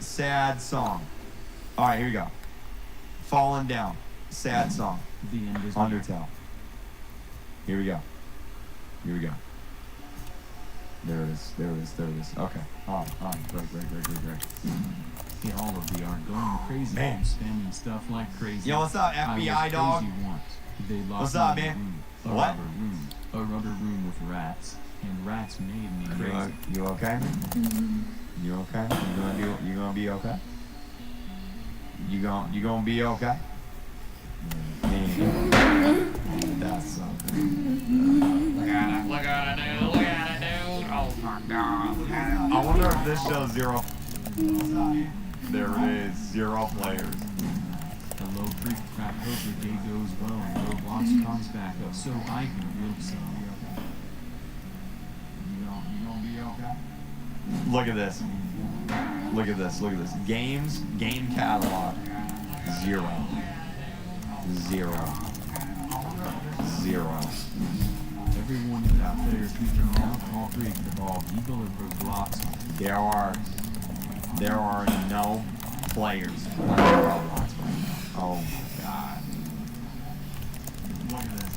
sad song. All right, here we go. Falling Down, sad song. The end is Undertale. Here we go. Here we go. There it is. There it is. There it is. Okay. Great. Yeah, all of you are going crazy. Man. Spamming stuff like crazy. Yo, what's up, FBI dog? They locked What's me up, in a man? room, What? A rubber room with rats, and rats made me crazy. You okay? You okay? You gonna be okay? You gonna be okay? Man, that's something. Look at it, dude. Oh my God. I wonder if this shows zero. There it is, 0 players. Hello, freak crap. Hope your day goes well and Roblox comes back up so I can build some. You gonna be okay? Look at this. Look at this. Look at this. Games, game catalog, 0. 0. Everyone out there is reaching out, call freak the ball, eagle or Roblox. There are no players playing Roblox. Oh my God. Look at this.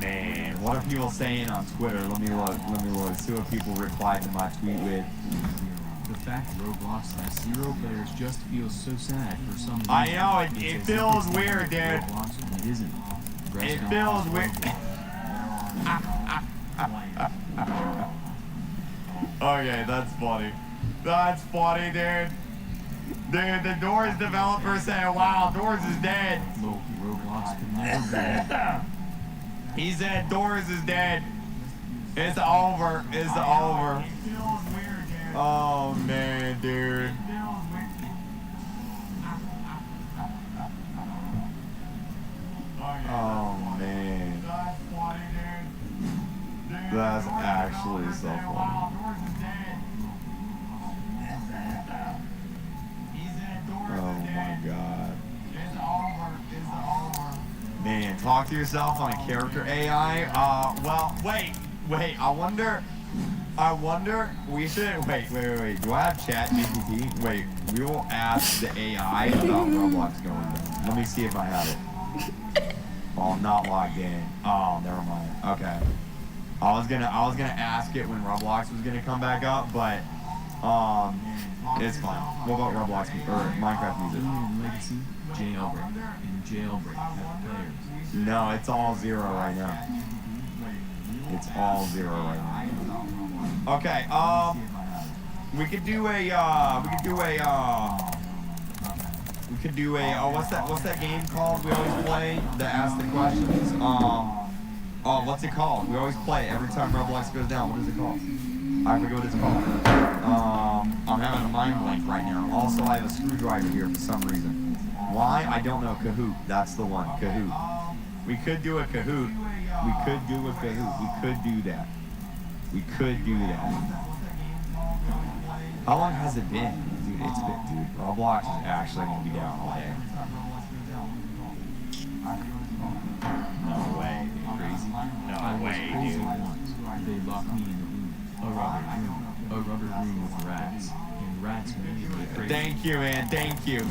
Man, what are people saying on Twitter? Let me look. See what people replied to my tweet with. The fact Roblox has 0 players just feels so sad for some reason. I know, it feels weird, dude. Roblox when it isn't. It feels weird. Okay, that's funny. That's funny, dude. Dude, the Doors developer said, wow, Doors is dead. Look, Roblox could never be. He said Doors is dead. It's over. It's over. Oh, man, dude. Oh, man. That's actually so funny. Oh my God. Man, talk to yourself on a character AI. Well, wait. I wonder. We should wait. Do I have chat GPT? Wait, we will ask the AI about Roblox going down. Let me see if I have it. Oh, I'm not logged in. Oh, never mind. Okay. I was gonna ask it when Roblox was gonna come back up, but it's fine. What about Roblox or Minecraft music? Legacy, jailbreak, and jailbreak have players. No, it's all 0 right now. It's all 0 right now. Okay, we could do a what's that game called we always play that asks the questions? What's it called? We always play it every time Roblox goes down. What is it called? I forget what it's called. I'm having a mind blank right now. Also, I have a screwdriver here for some reason. Why? I don't know. Kahoot. That's the one. Kahoot. We could do a Kahoot. We could do a Kahoot. We could do that. We could do that. How long has it been? Dude, it's been, dude. Roblox is actually going to be down all day. No way. Crazy. No way, dude. They locked me in a rubber room with rats, and rats made me crazy. Thank you, man. Thank you.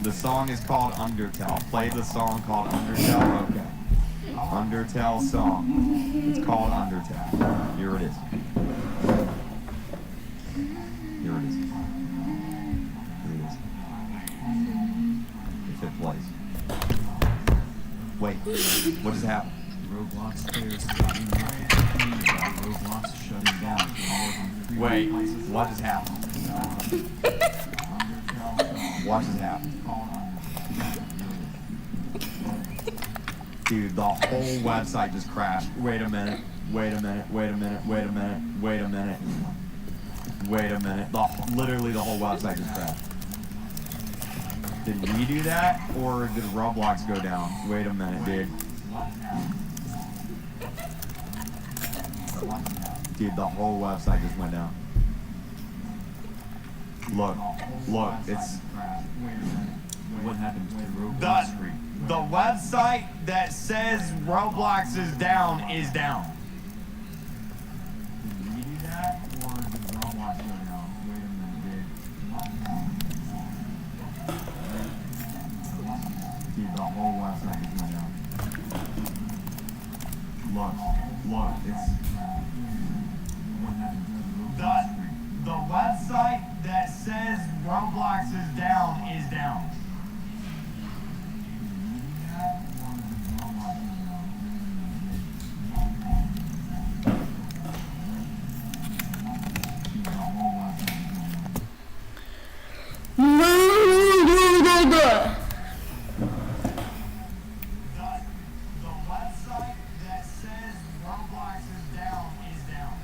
The song is called Undertale. Play the song called Undertale. Okay. Undertale song. It's called Undertale. Here it is. Here it is. Here it is. If it plays. Wait. What just happened? Roblox players talking about Roblox shutting down for more than 3 Wait. places. What just happened? What just happened? Dude, the whole website just crashed. Wait a minute. Literally the whole website just crashed. Did we do that, or did Roblox go down? Wait a minute, dude. Dude, the whole website just went down. Look, it's... What happened to Roblox free? The website that says Roblox is down is down. Did we do that, or did Roblox go down? Wait a minute, dude. Look, it's... What happened to The website that says Roblox is down is down. The website that says Roblox is down is down.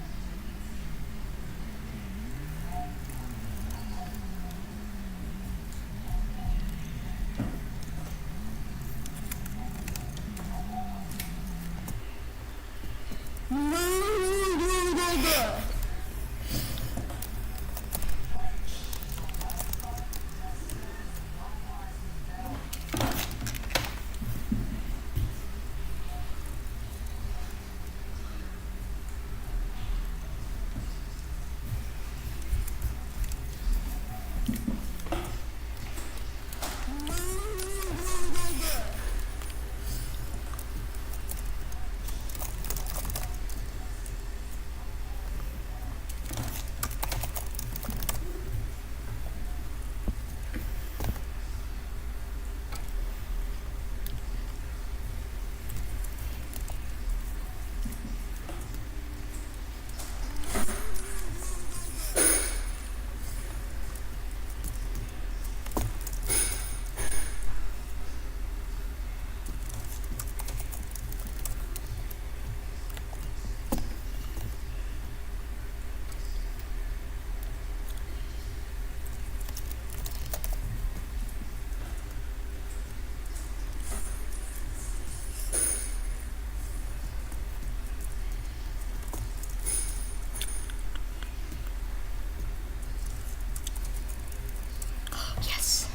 Yes.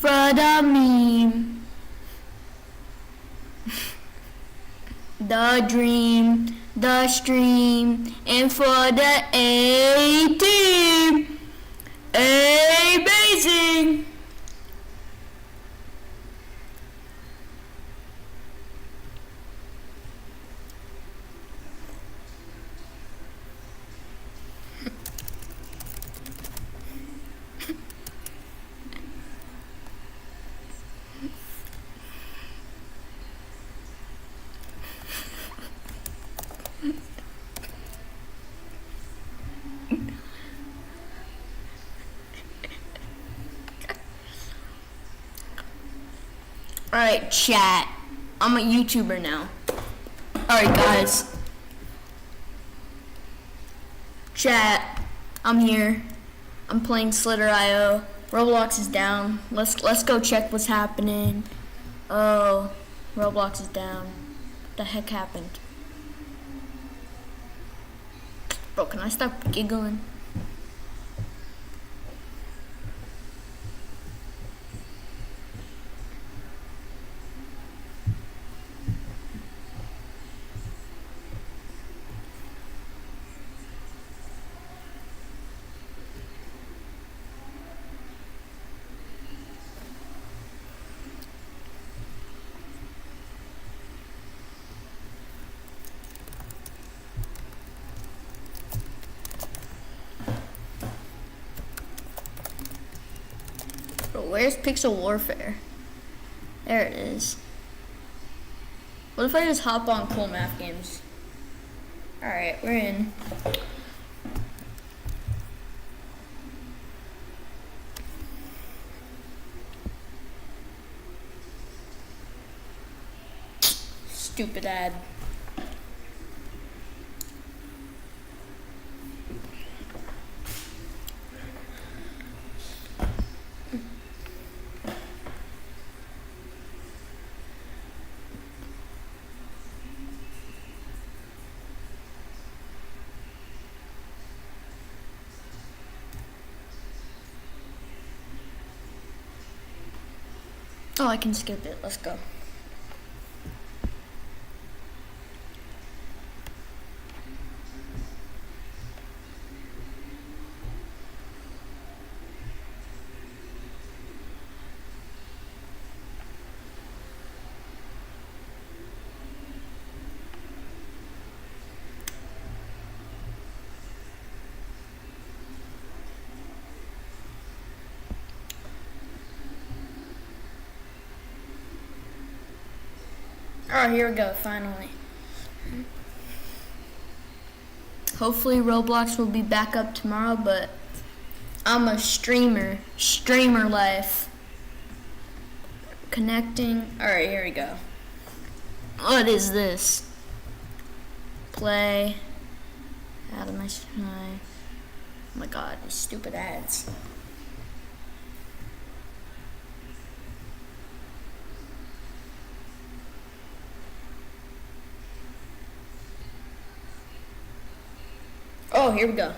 for the meme. The dream, the stream, and for the A-team. Amazing. Alright, chat. I'm a YouTuber now. Alright, guys. Chat. I'm here. I'm playing Slither.io. Roblox is down. Let's go check what's happening. Oh, Roblox is down. What the heck happened? Bro, can I stop giggling? Where's Pixel Warfare? There it is. What if I just hop on Cool Math Games? Alright, we're in. Stupid ad. Oh, I can skip it. Let's go. Alright, here we go, finally. Hopefully Roblox will be back up tomorrow, but I'm a streamer life. Connecting. Alright, here we go. What is this? Play. Out of my eye. Oh my god, these stupid ads. Oh, here we go.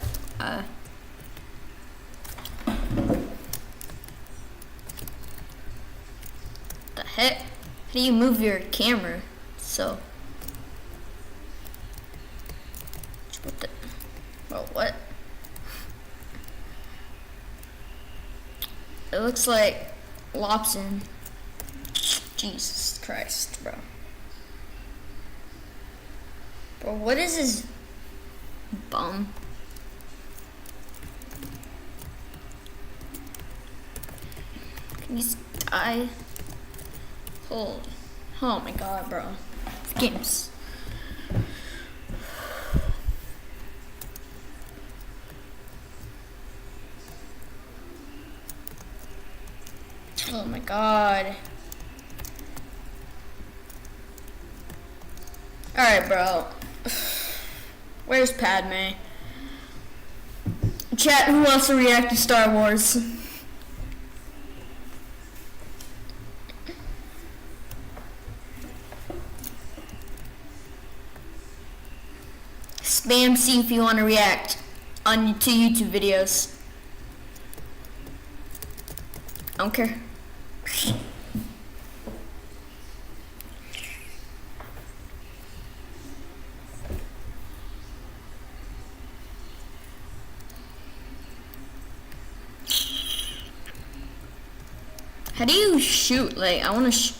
The heck? How do you move your camera? So. What the? Oh, what? It looks like Lobson. Jesus Christ, bro. Bro, what is this? Bum. Can you die? Holy. Oh my god, bro. This game's. Oh my god. Alright, bro. Where's Padme? Chat, who wants to react to Star Wars? Spam C if you want to react to YouTube videos. I don't care. How do you shoot? Like, I want to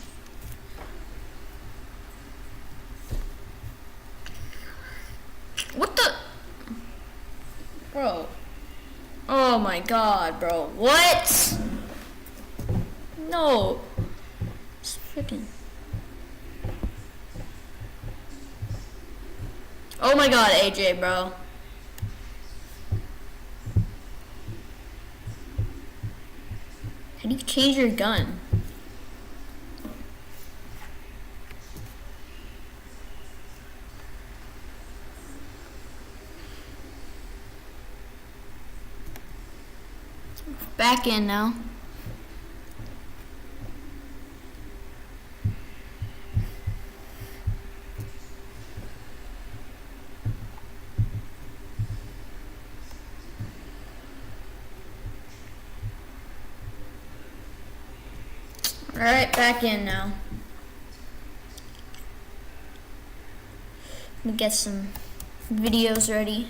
what the? Bro. Oh my god, bro. What? No. It's freaking. Oh my god, AJ, bro. How do you change your gun? Back in now. Alright, back in now. Let me get some videos ready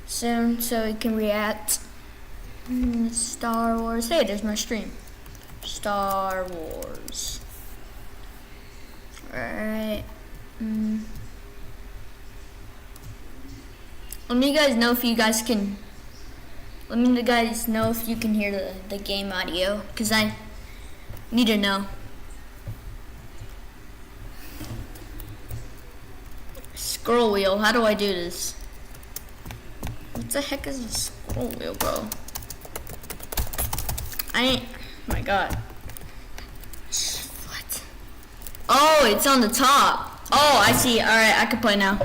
soon so we can react. Star Wars. Hey, there's my stream. Star Wars. Alright. Let me guys know if you guys can. Let me guys know if you can hear the game audio, because I need to know. Scroll wheel. How do I do this? What the heck is a scroll wheel, bro? Oh my god. What? Oh, it's on the top. Oh, I see. Alright, I can play now.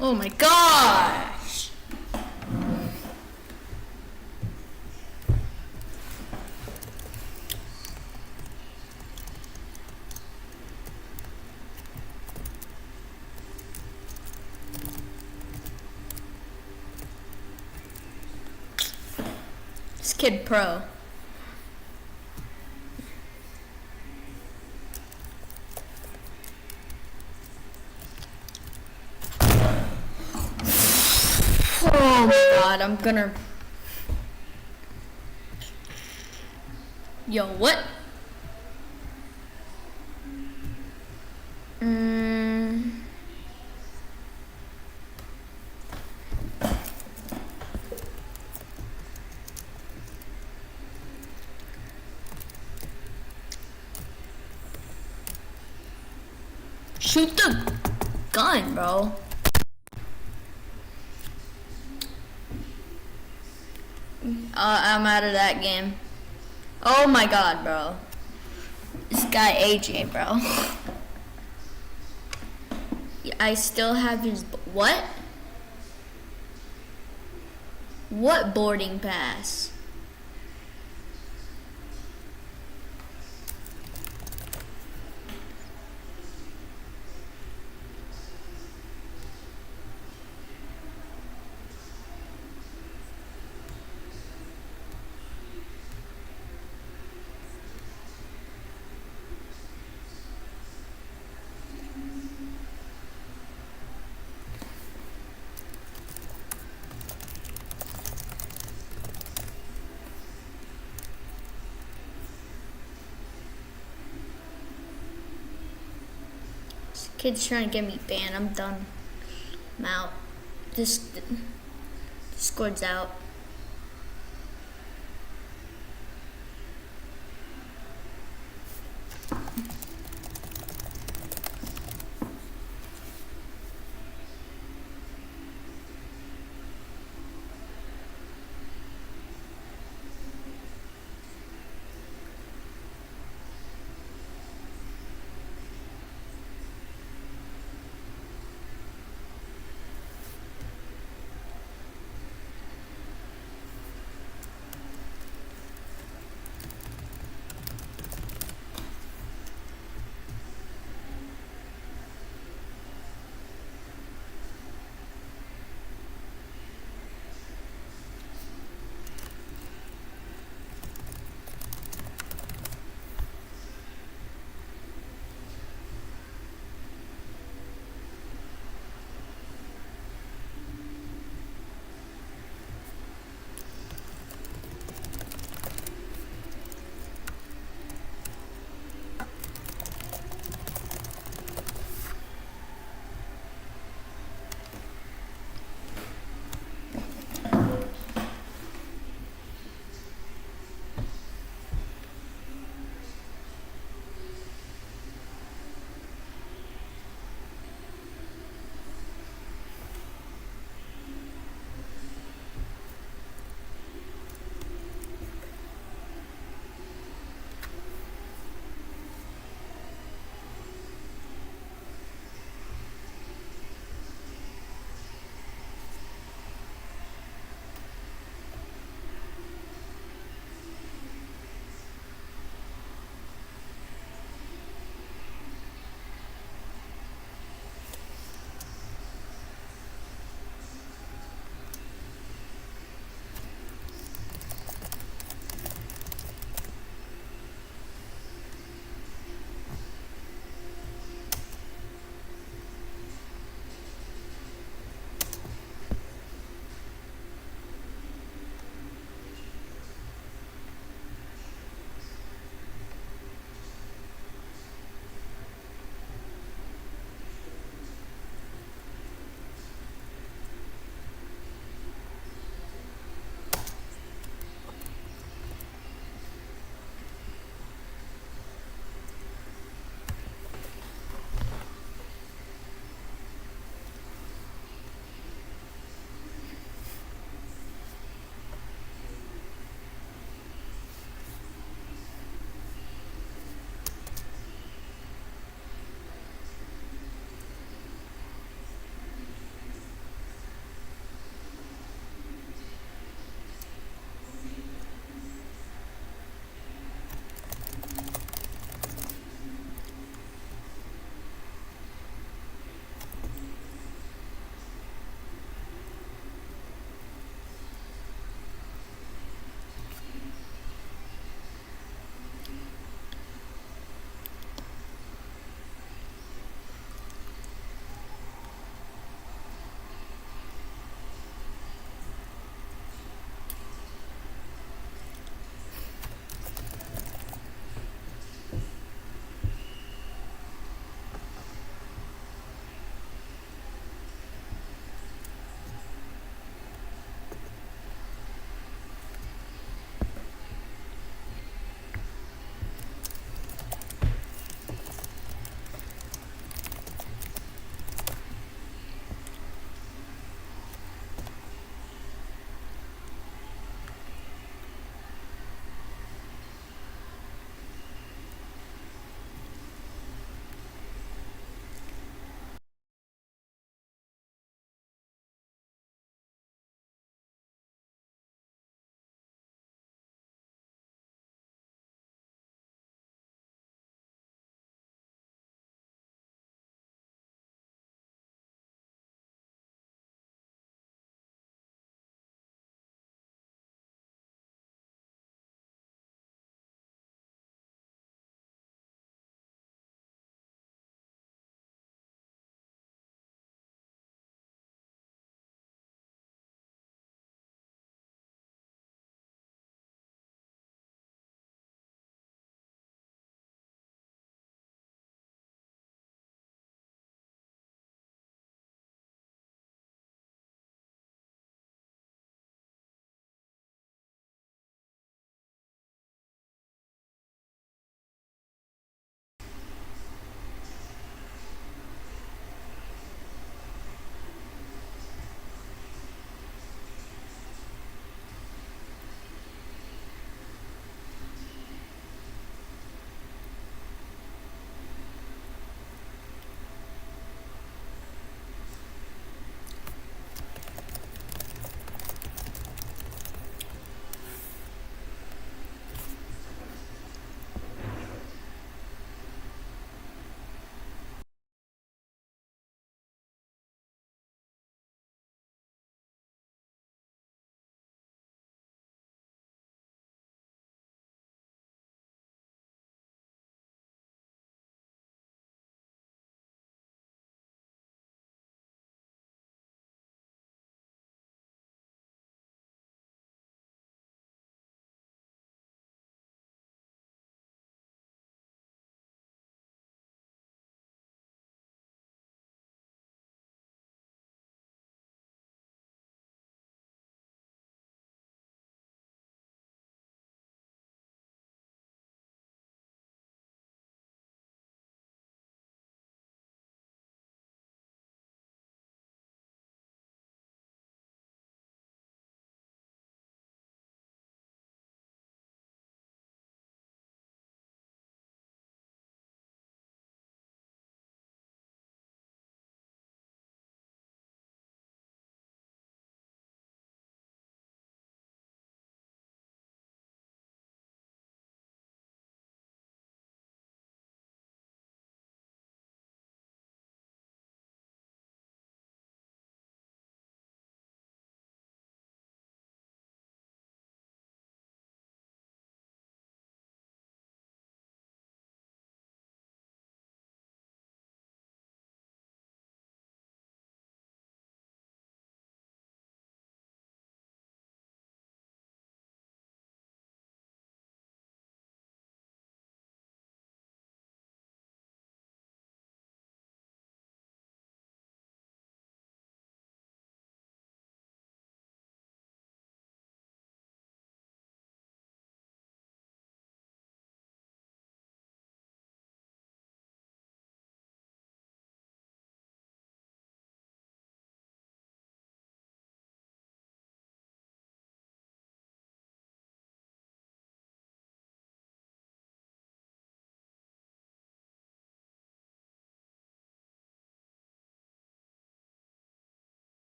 Oh my gosh! This kid pro. Oh my god, I'm gonna. Yo, what? Shoot the gun, bro. I'm out of that game. Oh my god, bro. This guy AJ, bro. I still have his. What? What boarding pass? Kid's trying to get me banned. I'm done. I'm out. Discord's out.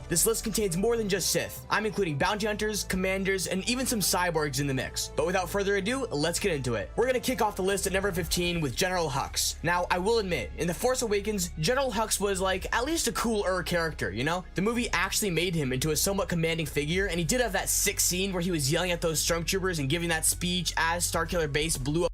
This list contains more than just Sith. I'm including bounty hunters, commanders, and even some cyborgs in the mix. But without further ado, let's get into it. We're gonna kick off the list at number 15 with General Hux. Now, I will admit, in The Force Awakens, General Hux was like at least a cooler character, you know? The movie actually made him into a somewhat commanding figure, and he did have that sick scene where he was yelling at those stormtroopers and giving that speech as Starkiller Base blew up.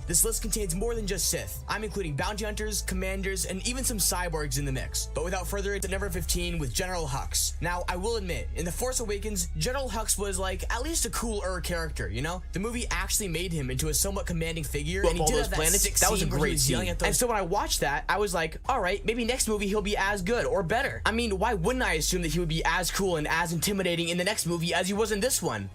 This list contains more than just Sith. I'm including bounty hunters, commanders, and even some cyborgs in the mix. But without further ado, at number 15 with General Hux. Now, I will admit, in The Force Awakens, General Hux was like at least a cooler character, you know? The movie actually made him into a somewhat commanding figure, and he did have that sick scene. That was a great scene. And so when I watched that, I was like, all right, maybe next movie he'll be as good or better. I mean, why wouldn't I assume that he would be as cool and as intimidating in the next movie as he was in this one?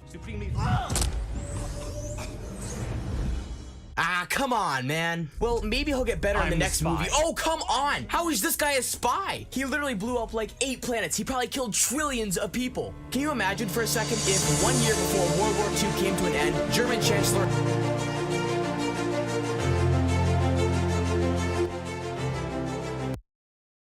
Ah, come on, man. Well, maybe he'll get better in the next movie. Oh, come on! How is this guy a spy? He literally blew up like 8 planets. He probably killed trillions of people. Can you imagine for a second if 1 year before World War II came to an end, German Chancellor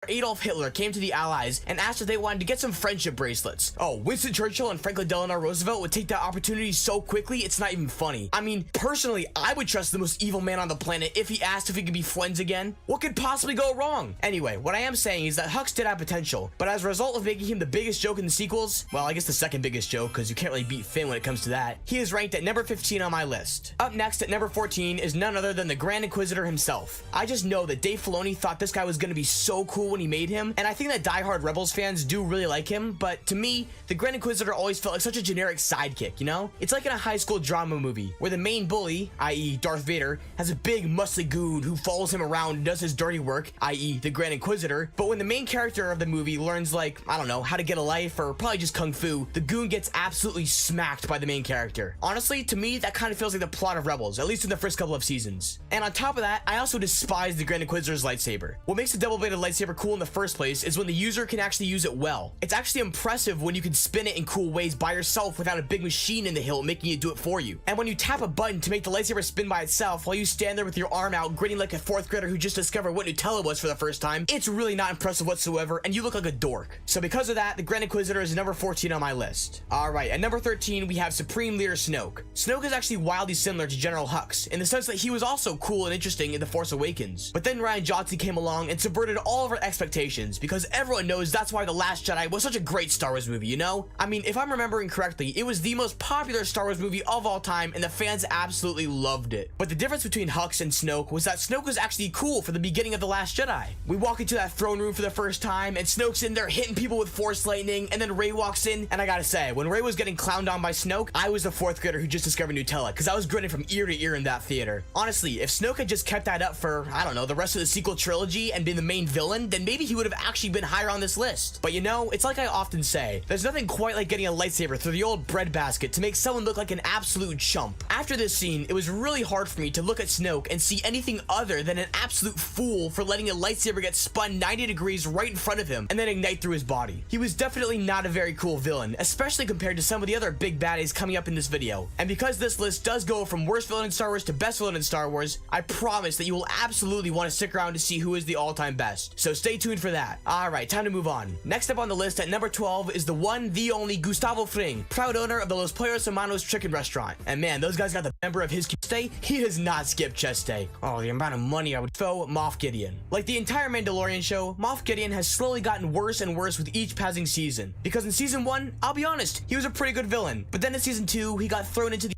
Adolf Hitler came to the Allies and asked if they wanted to get some friendship bracelets. Oh, Winston Churchill and Franklin Delano Roosevelt would take that opportunity so quickly, it's not even funny. I mean, personally, I would trust the most evil man on the planet if he asked if he could be friends again. What could possibly go wrong? Anyway, what I am saying is that Hux did have potential, but as a result of making him the biggest joke in the sequels, well, I guess the second biggest joke, because you can't really beat Finn when it comes to that, he is ranked at number 15 on my list. Up next at number 14 is none other than the Grand Inquisitor himself. I just know that Dave Filoni thought this guy was going to be so cool when he made him, and I think that diehard Rebels fans do really like him, but to me, the Grand Inquisitor always felt like such a generic sidekick, you know? It's like in a high school drama movie, where the main bully, i.e. Darth Vader, has a big muscly goon who follows him around and does his dirty work, i.e. the Grand Inquisitor, but when the main character of the movie learns, like, I don't know, how to get a life, or probably just kung fu, the goon gets absolutely smacked by the main character. Honestly, to me, that kind of feels like the plot of Rebels, at least in the first couple of seasons. And on top of that, I also despise the Grand Inquisitor's lightsaber. What makes a double-bladed lightsaber cool in the first place is when the user can actually use it well. It's actually impressive when you can spin it in cool ways by yourself without a big machine in the hilt making it do it for you. And when you tap a button to make the lightsaber spin by itself while you stand there with your arm out grinning like a 4th grader who just discovered what Nutella was for the first time, it's really not impressive whatsoever and you look like a dork. So because of that, the Grand Inquisitor is number 14 on my list. Alright, at number 13 we have Supreme Leader Snoke. Snoke is actually wildly similar to General Hux in the sense that he was also cool and interesting in The Force Awakens. But then Rian Johnson came along and subverted all of our expectations because everyone knows that's why The Last Jedi was such a great Star Wars movie, you know? I mean, if I'm remembering correctly, it was the most popular Star Wars movie of all time and the fans absolutely loved it. But the difference between Hux and Snoke was that Snoke was actually cool for the beginning of The Last Jedi. We walk into that throne room for the first time and Snoke's in there hitting people with Force lightning, and then Rey walks in, and I gotta say, when Rey was getting clowned on by Snoke, I was the 4th grader who just discovered Nutella because I was grinning from ear to ear in that theater. Honestly, if Snoke had just kept that up for, I don't know, the rest of the sequel trilogy and been the main villain, then maybe he would have actually been higher on this list. But you know, it's like I often say, there's nothing quite like getting a lightsaber through the old breadbasket to make someone look like an absolute chump. After this scene, it was really hard for me to look at Snoke and see anything other than an absolute fool for letting a lightsaber get spun 90 degrees right in front of him and then ignite through his body. He was definitely not a very cool villain, especially compared to some of the other big baddies coming up in this video. And because this list does go from worst villain in Star Wars to best villain in Star Wars, I promise that you will absolutely want to stick around to see who is the all-time best. So stay tuned for that. Alright, time to move on. Next up on the list at number 12 is the one, the only Gustavo Fring, proud owner of the Los Pollos Hermanos chicken restaurant. And man, those guys got the member of his chest day. He does not skip chest day. Oh, the amount of money I would throw Moff Gideon. Like the entire Mandalorian show, Moff Gideon has slowly gotten worse and worse with each passing season. Because in season 1, I'll be honest, he was a pretty good villain. But then in season 2, he got thrown into the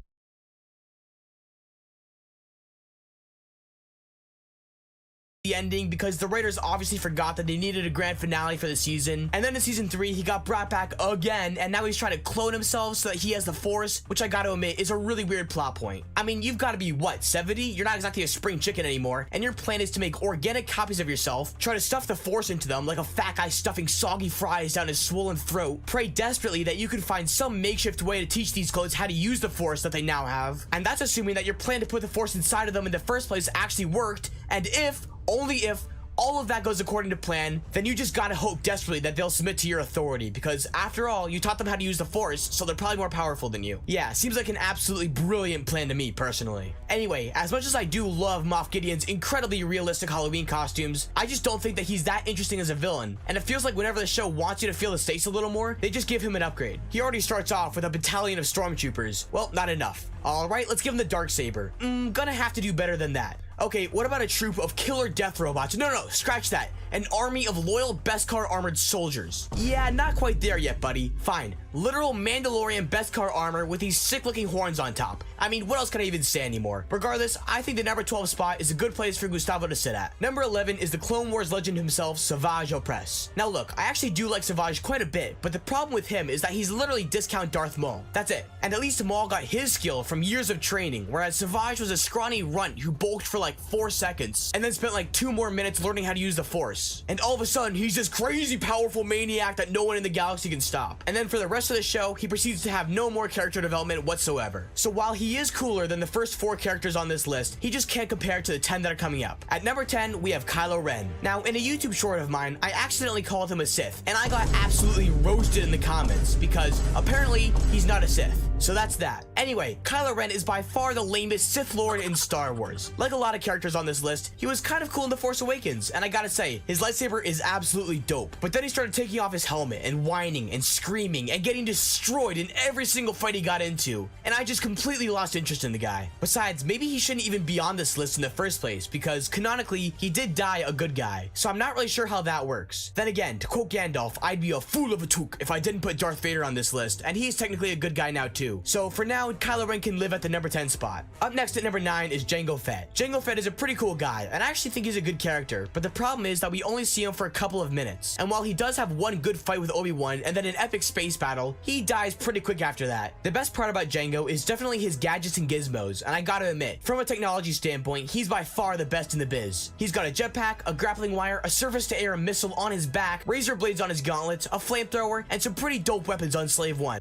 ending because the writers obviously forgot that they needed a grand finale for the season. And then in season 3 he got brought back again, and now he's trying to clone himself so that he has the Force, which I gotta admit is a really weird plot point. I mean, you've got to be what, 70? You're not exactly a spring chicken anymore, and your plan is to make organic copies of yourself, try to stuff the Force into them like a fat guy stuffing soggy fries down his swollen throat, pray desperately that you can find some makeshift way to teach these clones how to use the Force that they now have. And that's assuming that your plan to put the Force inside of them in the first place actually worked, and if, only if, all of that goes according to plan, then you just gotta hope desperately that they'll submit to your authority, because after all, you taught them how to use the Force, so they're probably more powerful than you. Yeah, seems like an absolutely brilliant plan to me, personally. Anyway, as much as I do love Moff Gideon's incredibly realistic Halloween costumes, I just don't think that he's that interesting as a villain, and it feels like whenever the show wants you to feel the stakes a little more, they just give him an upgrade. He already starts off with a battalion of stormtroopers. Well, not enough. Alright, let's give him the Darksaber. Gonna have to do better than that. Okay, what about a troop of killer death robots? No, scratch that. An army of loyal Beskar armored soldiers. Yeah, not quite there yet, buddy. Fine. Literal Mandalorian Beskar armor with these sick looking horns on top. I mean, what else can I even say anymore? Regardless, I think the number 12 spot is a good place for Gustavo to sit at. Number 11 is the Clone Wars legend himself, Savage Opress. Now look, I actually do like Savage quite a bit, but the problem with him is that he's literally discount Darth Maul. That's it. And at least Maul got his skill from years of training, whereas Savage was a scrawny runt who bulked for like 4 seconds and then spent like 2 more minutes learning how to use the Force. And all of a sudden, he's this crazy powerful maniac that no one in the galaxy can stop. And then for the rest of the show, he proceeds to have no more character development whatsoever. So while he is cooler than the first 4 characters on this list, he just can't compare to the 10 that are coming up. At number 10, we have Kylo Ren. Now, in a YouTube short of mine, I accidentally called him a Sith, and I got absolutely roasted in the comments because apparently he's not a Sith. So that's that. Anyway, Kylo Ren is by far the lamest Sith Lord in Star Wars. Like a lot of characters on this list, he was kind of cool in The Force Awakens, and I gotta say, his lightsaber is absolutely dope. But then he started taking off his helmet and whining and screaming and getting destroyed in every single fight he got into, and I just completely lost interest in the guy. Besides, maybe he shouldn't even be on this list in the first place, because canonically, he did die a good guy, so I'm not really sure how that works. Then again, to quote Gandalf, I'd be a fool of a took if I didn't put Darth Vader on this list, and he's technically a good guy now too. So for now, Kylo Ren can live at the number 10 spot. Up next at number 9 is Jango Fett. Jango Fett is a pretty cool guy, and I actually think he's a good character, but the problem is that we only see him for a couple of minutes. And while he does have one good fight with Obi-Wan and then an epic space battle, he dies pretty quick after that. The best part about Jango is definitely his gadgets and gizmos, and I gotta admit, from a technology standpoint, he's by far the best in the biz. He's got a jetpack, a grappling wire, a surface-to-air missile on his back, razor blades on his gauntlets, a flamethrower, and some pretty dope weapons on Slave One.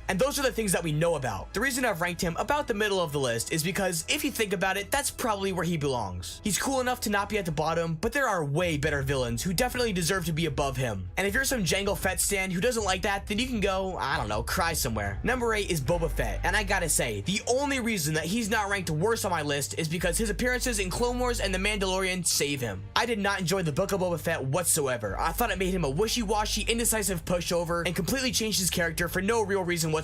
And those are the things that we know about. The reason I've ranked him about the middle of the list is because if you think about it, that's probably where he belongs. He's cool enough to not be at the bottom, but there are way better villains who definitely deserve to be above him. And if you're some Jango Fett stan who doesn't like that, then you can go, I don't know, cry somewhere. Number 8 is Boba Fett, and I gotta say, the only reason that he's not ranked worse on my list is because his appearances in Clone Wars and The Mandalorian save him. I did not enjoy the Book of Boba Fett whatsoever. I thought it made him a wishy-washy, indecisive pushover and completely changed his character for no real reason whatsoever.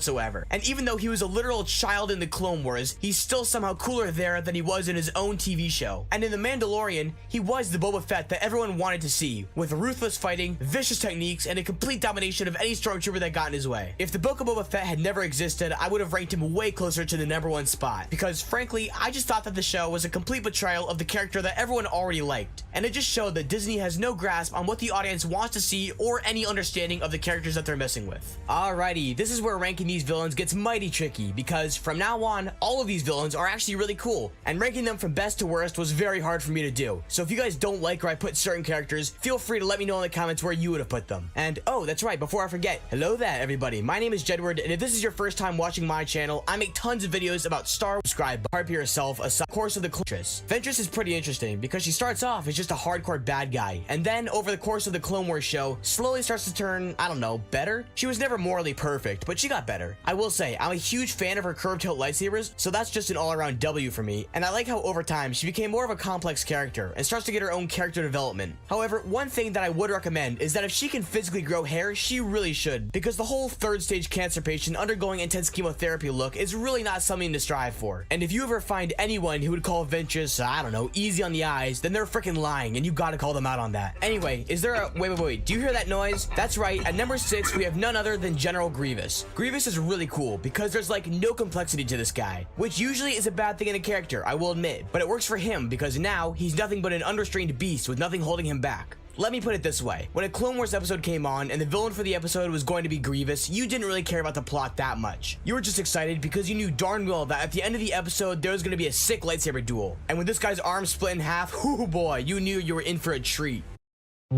And even though he was a literal child in the Clone Wars, he's still somehow cooler there than he was in his own TV show. And in The Mandalorian, he was the Boba Fett that everyone wanted to see, with ruthless fighting, vicious techniques, and a complete domination of any stormtrooper that got in his way. If the Book of Boba Fett had never existed, I would have ranked him way closer to the number 1 spot, because frankly, I just thought that the show was a complete betrayal of the character that everyone already liked. And it just showed that Disney has no grasp on what the audience wants to see or any understanding of the characters that they're messing with. Alrighty, this is where ranking these villains gets mighty tricky, because from now on, all of these villains are actually really cool, and ranking them from best to worst was very hard for me to do. So if you guys don't like where I put certain characters, feel free to let me know in the comments where you would have put them. And oh, that's right, before I forget, hello there everybody, my name is Jedward, and if this is your first time watching my channel, I make tons of videos about Star Wars. Subscribe, harp yourself a course of the Ventress. Ventress is pretty interesting because she starts off as just a hardcore bad guy, and then over the course of the Clone Wars show, slowly starts to turn, I don't know, better? She was never morally perfect, but she got better. I will say, I'm a huge fan of her curved hilt lightsabers, so that's just an all-around W for me, and I like how over time she became more of a complex character and starts to get her own character development. However, one thing that I would recommend is that if she can physically grow hair, she really should, because the whole 3rd stage cancer patient undergoing intense chemotherapy look is really not something to strive for. And if you ever find anyone who would call Ventress, I don't know, easy on the eyes, then they're freaking lying, and you gotta call them out on that. Anyway, is there a wait, do you hear that noise? That's right, at number 6 we have none other than General Grievous. Grievous is really cool because there's like no complexity to this guy, which usually is a bad thing in a character, I will admit, but it works for him because now he's nothing but an unrestrained beast with nothing holding him back. Let me put it this way, when a Clone Wars episode came on and the villain for the episode was going to be Grievous, you didn't really care about the plot that much. You were just excited because you knew darn well that at the end of the episode there was going to be a sick lightsaber duel, and when this guy's arm split in half, whoo boy, you knew you were in for a treat.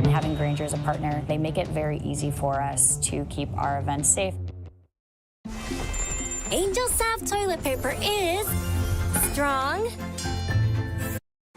Having Granger as a partner, they make it very easy for us to keep our events safe. Angel Soft toilet paper is Strong.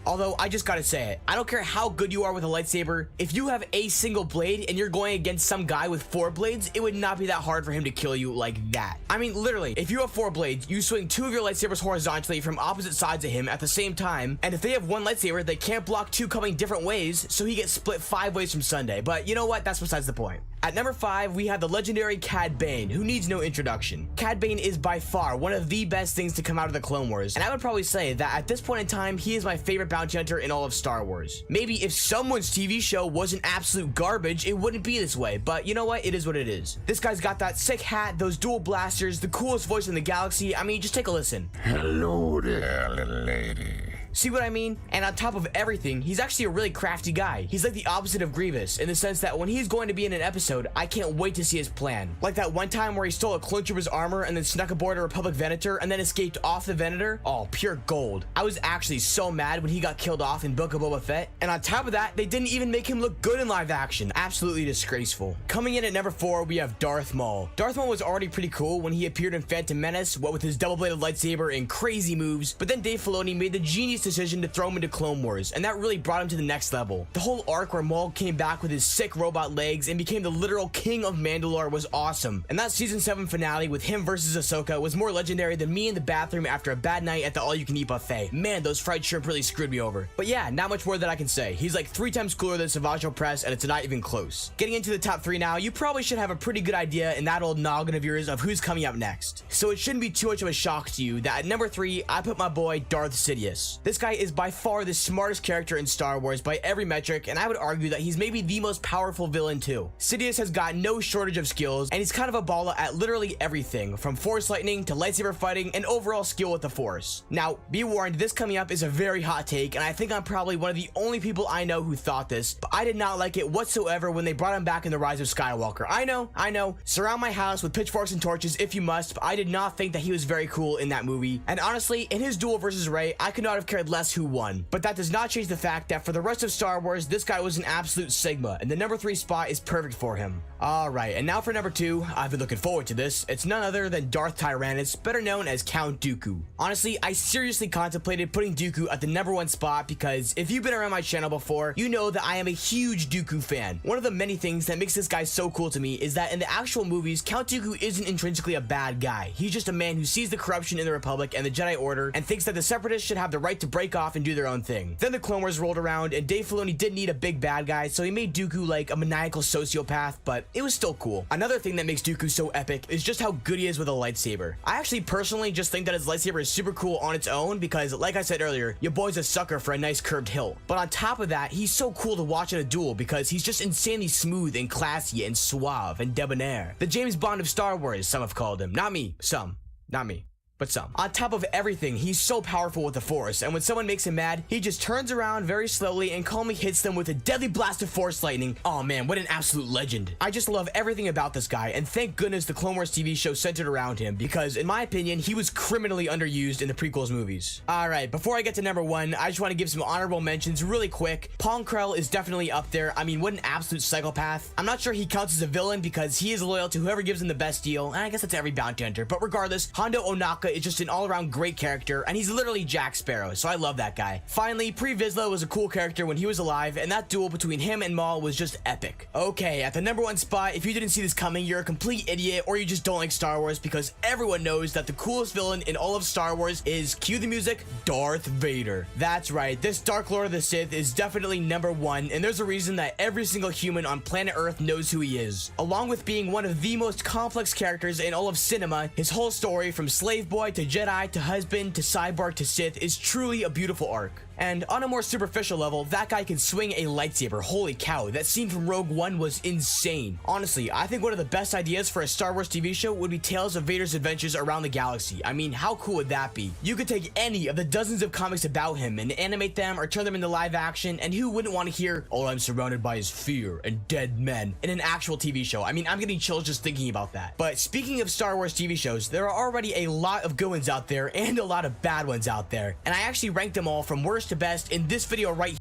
Although, I just gotta say it, I don't care how good you are with a lightsaber, if you have a single blade and you're going against some guy with 4 blades, it would not be that hard for him to kill you like that. I mean, literally, if you have 4 blades, you swing 2 of your lightsabers horizontally from opposite sides of him at the same time, and if they have 1 lightsaber, they can't block 2 coming different ways, so he gets split 5 ways from Sunday. But you know what? That's besides the point. At number 5, we have the legendary Cad Bane, who needs no introduction. Cad Bane is by far one of the best things to come out of the Clone Wars, and I would probably say that at this point in time, he is my favorite bounty hunter in all of Star Wars. Maybe if someone's TV show wasn't absolute garbage, it wouldn't be this way, but you know what? It is what it is. This guy's got that sick hat, those dual blasters, the coolest voice in the galaxy. I mean, just take a listen. Hello there, little lady. See what I mean? And on top of everything, he's actually a really crafty guy. He's like the opposite of Grievous, in the sense that when he's going to be in an episode, I can't wait to see his plan. Like that one time where he stole a clone trooper's armor and then snuck aboard a Republic Venator and then escaped off the Venator. Oh, pure gold. I was actually so mad when he got killed off in Book of Boba Fett. And on top of that, they didn't even make him look good in live action. Absolutely disgraceful. Coming in at number 4, we have Darth Maul. Darth Maul was already pretty cool when he appeared in Phantom Menace, what with his double-bladed lightsaber and crazy moves, but then Dave Filoni made the genius decision to throw him into Clone Wars, and that really brought him to the next level. The whole arc where Maul came back with his sick robot legs and became the literal king of Mandalore was awesome, and that season 7 finale with him versus Ahsoka was more legendary than me in the bathroom after a bad night at the all-you-can-eat buffet. Man, those fried shrimp really screwed me over. But yeah, not much more that I can say. He's like 3 times cooler than Savage Opress, and it's not even close. Getting into the top 3 now, you probably should have a pretty good idea in that old noggin of yours of who's coming up next. So it shouldn't be too much of a shock to you that at number 3, I put my boy Darth Sidious. This guy is by far the smartest character in Star Wars by every metric, and I would argue that he's maybe the most powerful villain too. Sidious has got no shortage of skills, and he's kind of a baller at literally everything, from force lightning to lightsaber fighting and overall skill with the force. Now, be warned, this coming up is a very hot take, and I think I'm probably one of the only people I know who thought this, but I did not like it whatsoever when they brought him back in The Rise of Skywalker. I know, surround my house with pitchforks and torches if you must, but I did not think that he was very cool in that movie, and honestly, in his duel versus Rey, I could not have cared less who won. But that does not change the fact that for the rest of Star Wars, this guy was an absolute Sigma, and the number 3 spot is perfect for him. Alright, and now for number 2, I've been looking forward to this. It's none other than Darth Tyrannus, better known as Count Dooku. Honestly, I seriously contemplated putting Dooku at the number 1 spot because if you've been around my channel before, you know that I am a huge Dooku fan. One of the many things that makes this guy so cool to me is that in the actual movies, Count Dooku isn't intrinsically a bad guy. He's just a man who sees the corruption in the Republic and the Jedi Order and thinks that the Separatists should have the right to break off and do their own thing. Then the Clone Wars rolled around and Dave Filoni did need a big bad guy, so he made Dooku like a maniacal sociopath, but it was still cool. Another thing that makes Dooku so epic is just how good he is with a lightsaber. I actually personally just think that his lightsaber is super cool on its own because, like I said earlier, your boy's a sucker for a nice curved hilt. But on top of that, he's so cool to watch in a duel because he's just insanely smooth and classy and suave and debonair. The James Bond of Star Wars, some have called him. Not me, some. Not me. But some. On top of everything, he's so powerful with the Force, and when someone makes him mad, he just turns around very slowly and calmly hits them with a deadly blast of Force lightning. Oh man, what an absolute legend. I just love everything about this guy, and thank goodness the Clone Wars TV show centered around him, because in my opinion, he was criminally underused in the prequels movies. Alright, before I get to number 1, I just want to give some honorable mentions really quick. Pong Krell is definitely up there. I mean, what an absolute psychopath. I'm not sure he counts as a villain because he is loyal to whoever gives him the best deal, and I guess that's every bounty hunter, but regardless, Hondo Ohnaka is just an all-around great character, and he's literally Jack Sparrow, so I love that guy. Finally, Pre Vizsla was a cool character when he was alive, and that duel between him and Maul was just epic. Okay, at the number 1 spot, if you didn't see this coming, you're a complete idiot, or you just don't like Star Wars, because everyone knows that the coolest villain in all of Star Wars is, cue the music, Darth Vader. That's right, this Dark Lord of the Sith is definitely number 1, and there's a reason that every single human on planet Earth knows who he is. Along with being one of the most complex characters in all of cinema, his whole story from slave boy to Jedi to husband to cyborg to Sith is truly a beautiful arc. And on a more superficial level, that guy can swing a lightsaber. Holy cow, that scene from Rogue One was insane. Honestly, I think one of the best ideas for a Star Wars TV show would be Tales of Vader's adventures around the galaxy. I mean, how cool would that be? You could take any of the dozens of comics about him and animate them or turn them into live action, and who wouldn't want to hear, "All I'm surrounded by is fear and dead men," in an actual TV show? I mean, I'm getting chills just thinking about that. But speaking of Star Wars TV shows, there are already a lot of good ones out there and a lot of bad ones out there, and I actually ranked them all from worst to best in this video right here.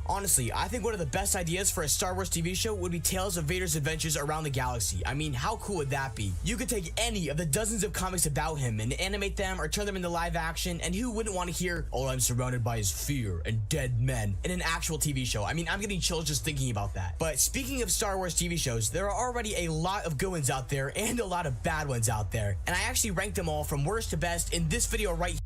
Honestly, I think one of the best ideas for a Star Wars TV show would be Tales of Vader's adventures around the galaxy. I mean, how cool would that be? You could take any of the dozens of comics about him and animate them or turn them into live action, and who wouldn't want to hear, "All I'm surrounded by is fear and dead men," in an actual TV show? I mean, I'm getting chills just thinking about that. But speaking of Star Wars TV shows, there are already a lot of good ones out there and a lot of bad ones out there, and I actually ranked them all from worst to best in this video right here.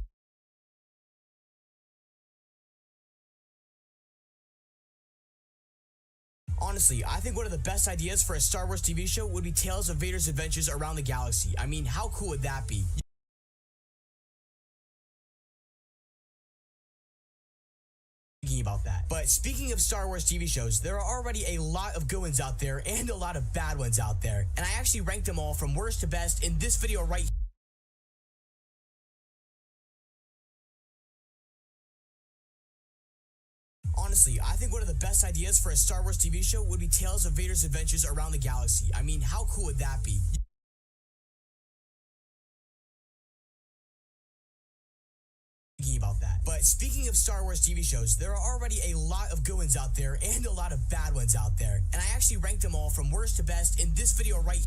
Honestly, I think one of the best ideas for a Star Wars TV show would be Tales of Vader's adventures around the galaxy. I mean, how cool would that be? Thinking about that. But speaking of Star Wars TV shows, there are already a lot of good ones out there and a lot of bad ones out there, and I actually ranked them all from worst to best in this video right here. Honestly, I think one of the best ideas for a Star Wars TV show would be Tales of Vader's adventures around the galaxy. I mean, how cool would that be? Thinking about that. But speaking of Star Wars TV shows, there are already a lot of good ones out there and a lot of bad ones out there, and I actually ranked them all from worst to best in this video right here.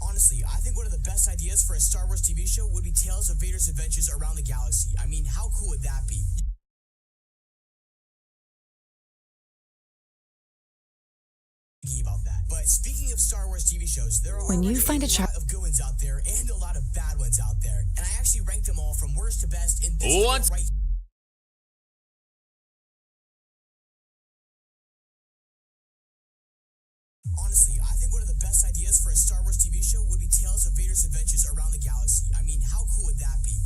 Honestly, I think one of the best ideas for a Star Wars TV show would be Tales of Vader's adventures around the galaxy. I mean, how cool would that be? Thinking about that. But speaking of Star Wars TV shows, there are When you find a lot of good ones out there and a lot of bad ones out there, and I actually ranked them all from worst to best in this video right here. Honestly, I think one of the best ideas for a Star Wars TV show would be Tales of Vader's adventures around the galaxy. I mean, how cool would that be?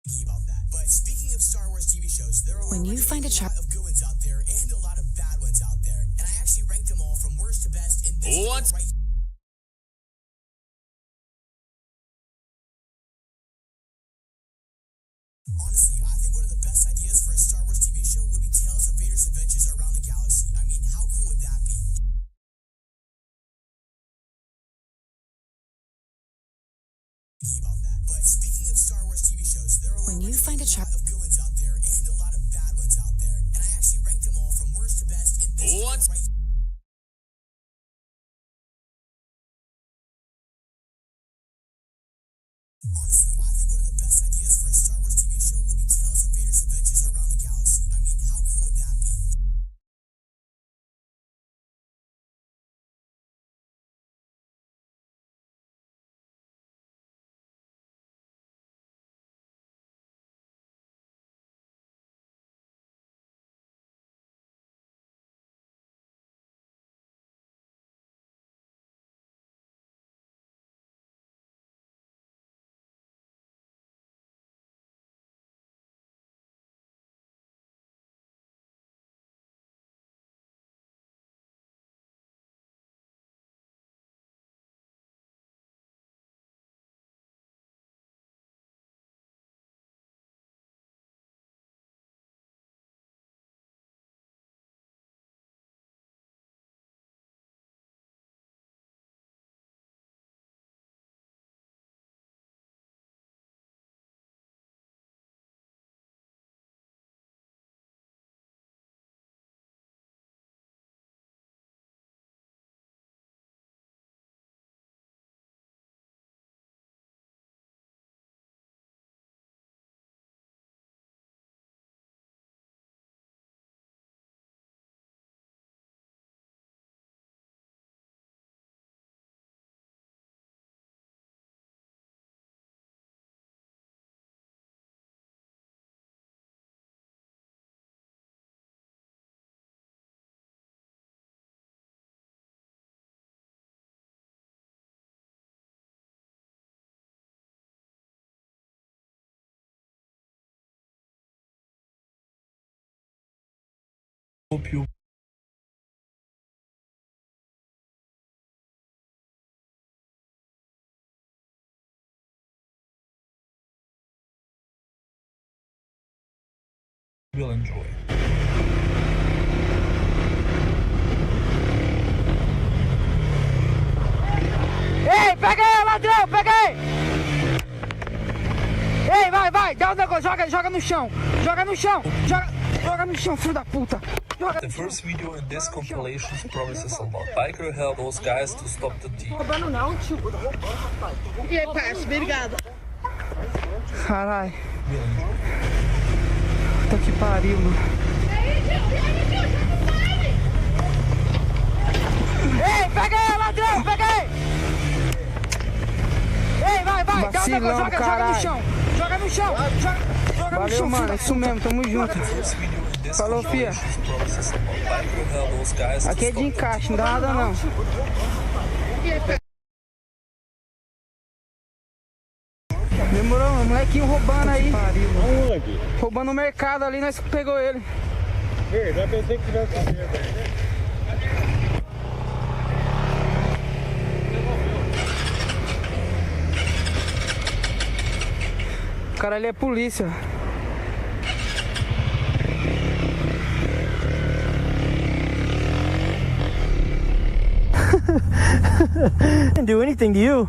Thinking about that. But speaking of Star Wars TV shows, there are When you find a lot of good ones out there and a lot of bad ones out there, and I actually ranked them all from worst to best in this video right here. Honestly, I think one of the best ideas for a Star Wars TV show would be Tales of Vader's adventures around the galaxy. I mean, how cool would that be? Thinking about that. But speaking of Star Wars TV shows, there are When you find a lot of good ones out there and a lot of bad ones out there, and I actually ranked them all from worst to best in this video right here. Honestly, I think one of the best ideas for a Star Wars TV show would be Tales of Vader's adventures around the galaxy. I mean, how cool would that be? Hope you will enjoy. ladrão, peguei! Ei, vai, vai, dá o negócio, joga no chão, joga no chão, joga no chão, filho da puta. The first video in this compilation promises a lot. Biker helped those guys to stop the thief. Roubando não, tio. E aí, parça, obrigado. Caralho. Puta que pariu, mano. Ei, peguei, ladrão, peguei! Ei, vai, vai, dá o negócio, joga no chão, joga no chão, joga no chão, mano, é isso mesmo, tamo junto. Falou, fia. Aqui é de encaixe, não dá nada não. Demorou, um molequinho roubando aí. Roubando o mercado ali, nós pegou ele. Já pensei que tivesse aí. O cara ali é polícia. Didn't do anything to you.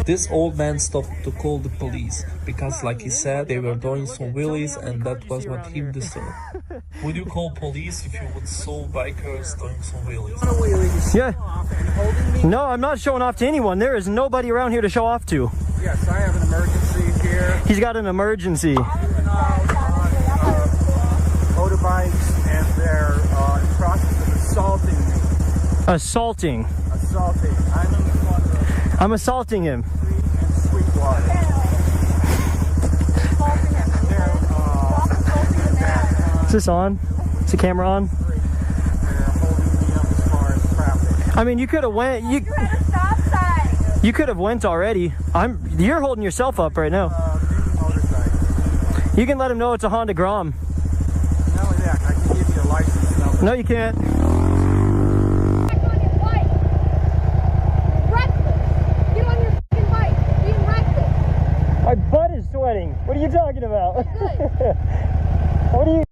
This old man stopped to call the police because, like he said, they were doing some wheelies and that was what he deserved. Would you call police if you would saw bikers doing some wheelies? Yeah. No, I'm not showing off to anyone. There is nobody around here to show off to. Yes, I have an emergency here. He's got an emergency. Motorbikes, and they're in the process of assaulting me. Assaulting. Assaulting. I'm in the corner I'm assaulting him. of Sweetwater. Is this on? Is the camera on? They're holding me up as far as traffic. I mean, you could have went. You could have went already. You're holding yourself up right now. Motorcycle. You can let him know it's a Honda Grom. Not only that, I can give you a license number. No, you can't. My butt is sweating. What are you talking about? What are you?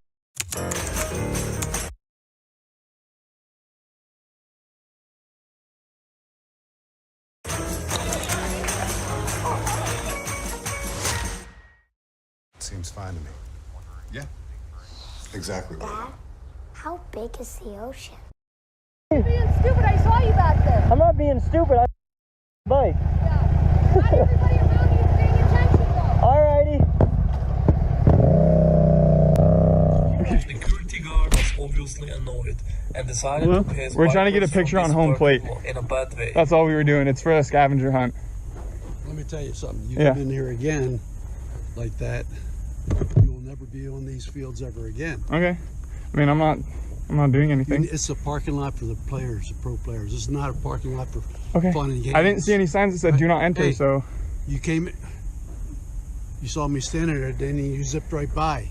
Seems fine to me. Yeah. Exactly right. Dad, how big is the ocean? You're being stupid. I saw you back there. I'm not being stupid. I'm bike. Yeah. Not everybody around you is paying attention, though. Alrighty. The security guard was obviously annoyed and decided to pay his We're trying to get a bikers from picture on his home plate. in a bad way. That's all we were doing. It's for a scavenger hunt. Let me tell you something. You Yeah. come in here again like that, you will never be on these fields ever again. Okay. I mean, I'm not doing anything. It's a parking lot for the players, the pro players. This is not a parking lot for Okay. fun and games. I didn't see any signs that said do not enter, Hey, so. You came, you saw me standing there, then you zipped right by.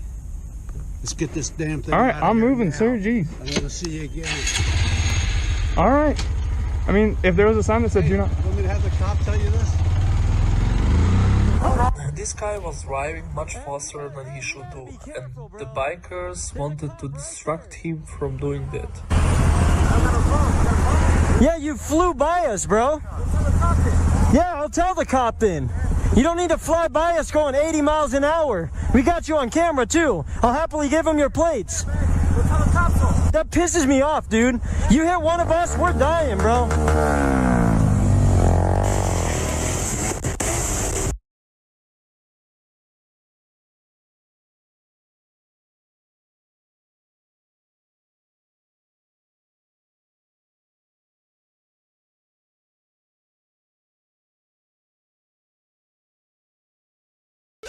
Let's get this damn thing All right, out of I'm here moving, now. sir. Jeez. I want to see you again. All right. I mean, if there was a sign that said do not. Want me to have the cop tell you this? This guy was driving much faster than he should do, and the bikers wanted to distract him from doing that. Yeah, you flew by us, bro. Yeah, I'll tell the cop then. You don't need to fly by us going 80 miles an hour. We got you on camera too. I'll happily give him your plates. That pisses me off, dude. You hit one of us, we're dying, bro.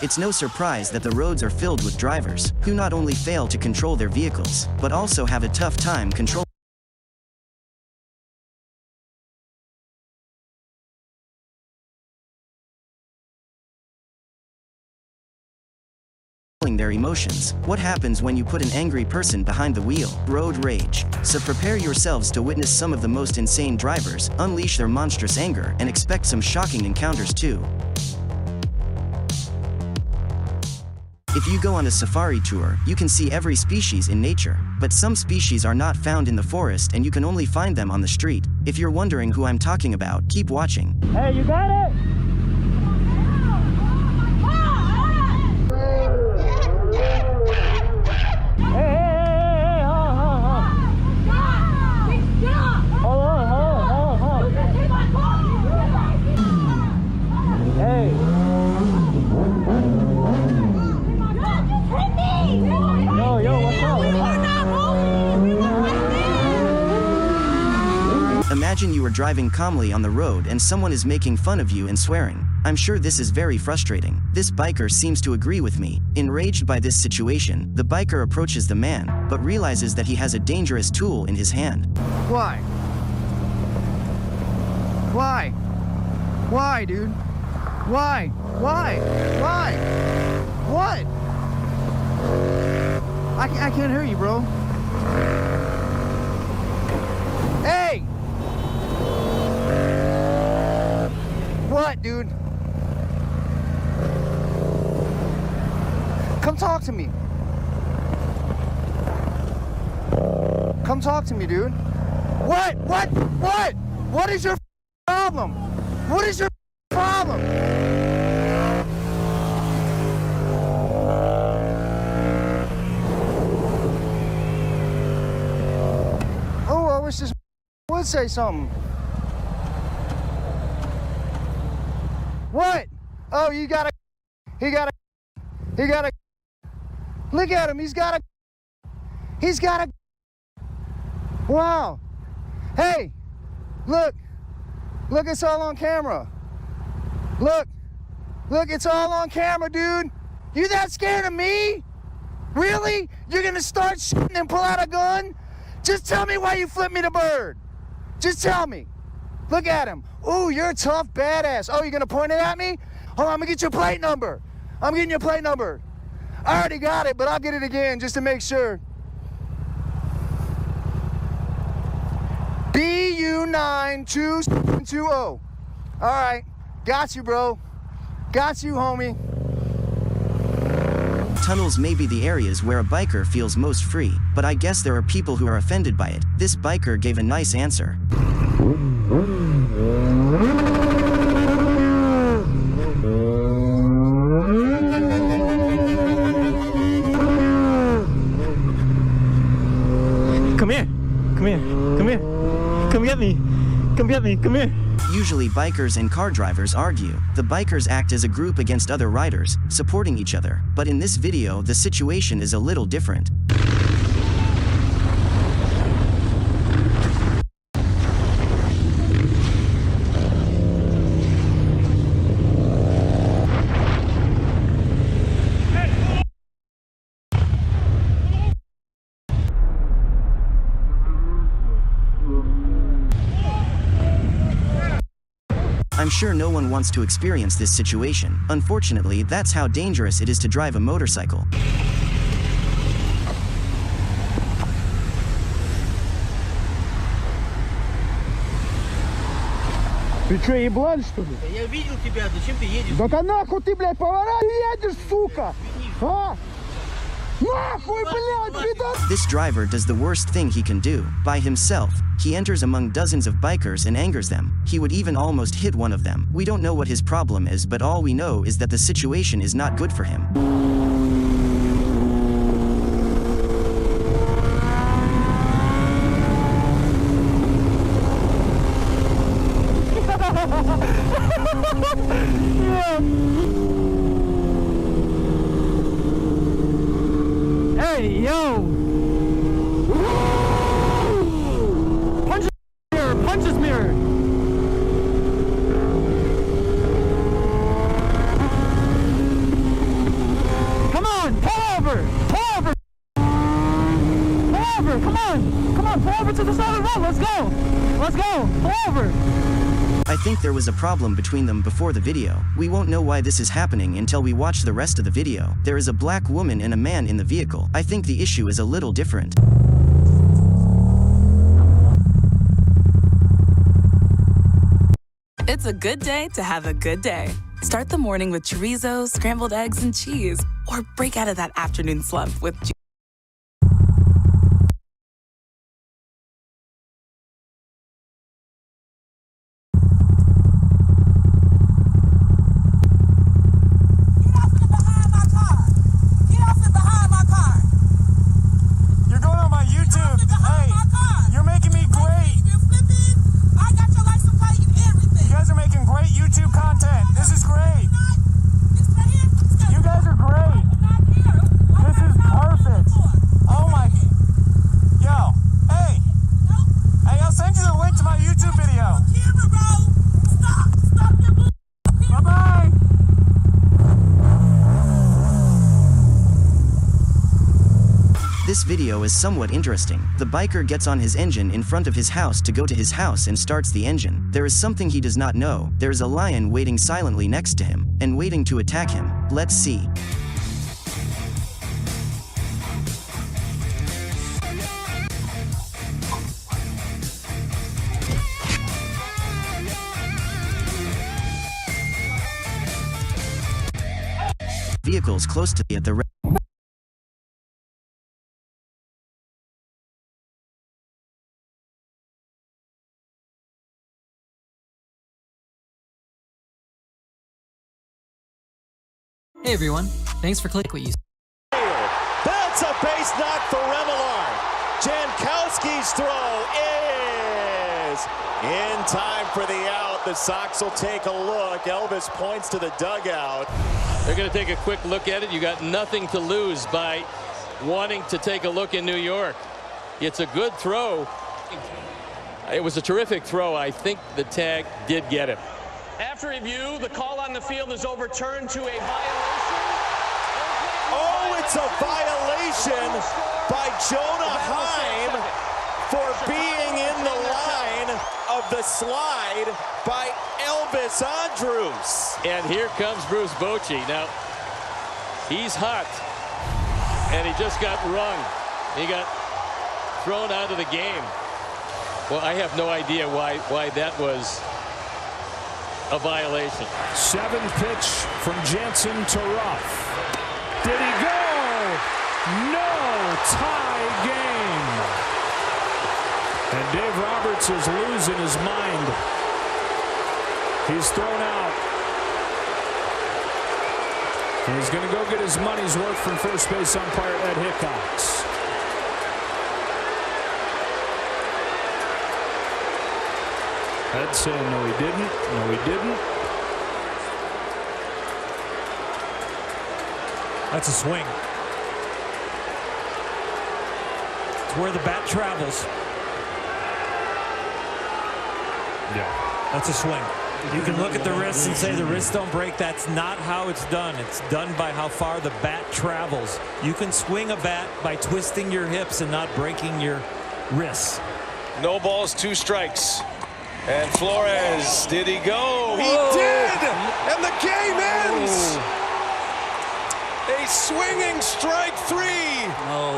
It's no surprise that the roads are filled with drivers who not only fail to control their vehicles, but also have a tough time controlling their emotions. What happens when you put an angry person behind the wheel? Road rage. So prepare yourselves to witness some of the most insane drivers unleash their monstrous anger and expect some shocking encounters too. If you go on a safari tour, you can see every species in nature, but some species are not found in the forest and you can only find them on the street. If you're wondering who I'm talking about, keep watching. Hey, you got it? were driving calmly on the road and someone is making fun of you and swearing. I'm sure this is very frustrating. This biker seems to agree with me. Enraged by this situation, the biker approaches the man, but realizes that he has a dangerous tool in his hand. Why? Why? Why, dude? Why? Why? Why? What? I can't hear you, bro. Hey! What, dude? Come talk to me. Come talk to me, dude. What? What is your problem? What is your problem? Oh, I wish this would say something. What? Oh, he got a, look at him, he's got a, wow. Hey, look, it's all on camera. Look, it's all on camera, dude. You that scared of me? Really? You're gonna start shooting and pull out a gun? Just tell me why you flipped me the bird. Just tell me. Look at him. Ooh, you're a tough badass. Oh, you're gonna point it at me? Hold on, I'm gonna get your plate number. I'm getting your plate number. I already got it, but I'll get it again just to make sure. BU92720. All right, got you, bro. Got you, homie. Tunnels may be the areas where a biker feels most free, but I guess there are people who are offended by it. This biker gave a nice answer. Come here. Come get me. Come here. Usually bikers and car drivers argue. The bikers act as a group against other riders, supporting each other. But in this video, the situation is a little different. I'm sure no one wants to experience this situation. Unfortunately, that's how dangerous it is to drive a motorcycle. Ты что, еблан, что ли? Я видел тебя, зачем ты едешь? Да нахуй ты, блядь, поворачивай и едешь, сука! А? Нахуй, блядь, пидор! This driver does the worst thing he can do. By himself, he enters among dozens of bikers and angers them. He would even almost hit one of them. We don't know what his problem is, but all we know is that the situation is not good for him. Hey, yo! Punch his mirror! Come on, pull over! Pull over! Come on, pull over to the side of the road, let's go! Pull over! I think there was a problem between them before the video. We won't know why this is happening until we watch the rest of the video. There is a black woman and a man in the vehicle. I think the issue is a little different. It's a good day to have a good day. Start the morning with chorizo, scrambled eggs, and cheese. Or break out of that afternoon slump with This is perfect. This video is somewhat interesting. The biker gets on his engine in front of his house to go to his house and starts the engine. There is something he does not know. There is a lion waiting silently next to him and waiting to attack him. Let's see. Vehicles close to at the Hey everyone, thanks for clicking what you. That's a base knock for Remillard. Jankowski's throw is in time for the out. The Sox will take a look. Elvis points to the dugout. They're going to take a quick look at it. You got nothing to lose by wanting to take a look in New York. It's a good throw. It was a terrific throw. I think the tag did get him. After review, the call on the field is overturned to a violation. Oh, it's a violation by Jonah Heim for being in the line of the slide by Elvis Andrus. And here comes Bruce Bochy. Now, he's hot, and he just got rung. He got thrown out of the game. Well, I have no idea why that was a violation. Seventh pitch from Jansen to Ruff. Did he go? No, tie game. And Dave Roberts is losing his mind. He's thrown out. And he's going to go get his money's worth from first base umpire Ed Hickox. Ed saying no he didn't, no he didn't. That's a swing. It's where the bat travels. Yeah. That's a swing. You can look at the wrists and say the wrists don't break. That's not how it's done. It's done by how far the bat travels. You can swing a bat by twisting your hips and not breaking your wrists. No balls, 2 strikes. And Flores, did he go? He did! And the game ends! A swinging strike 3. No.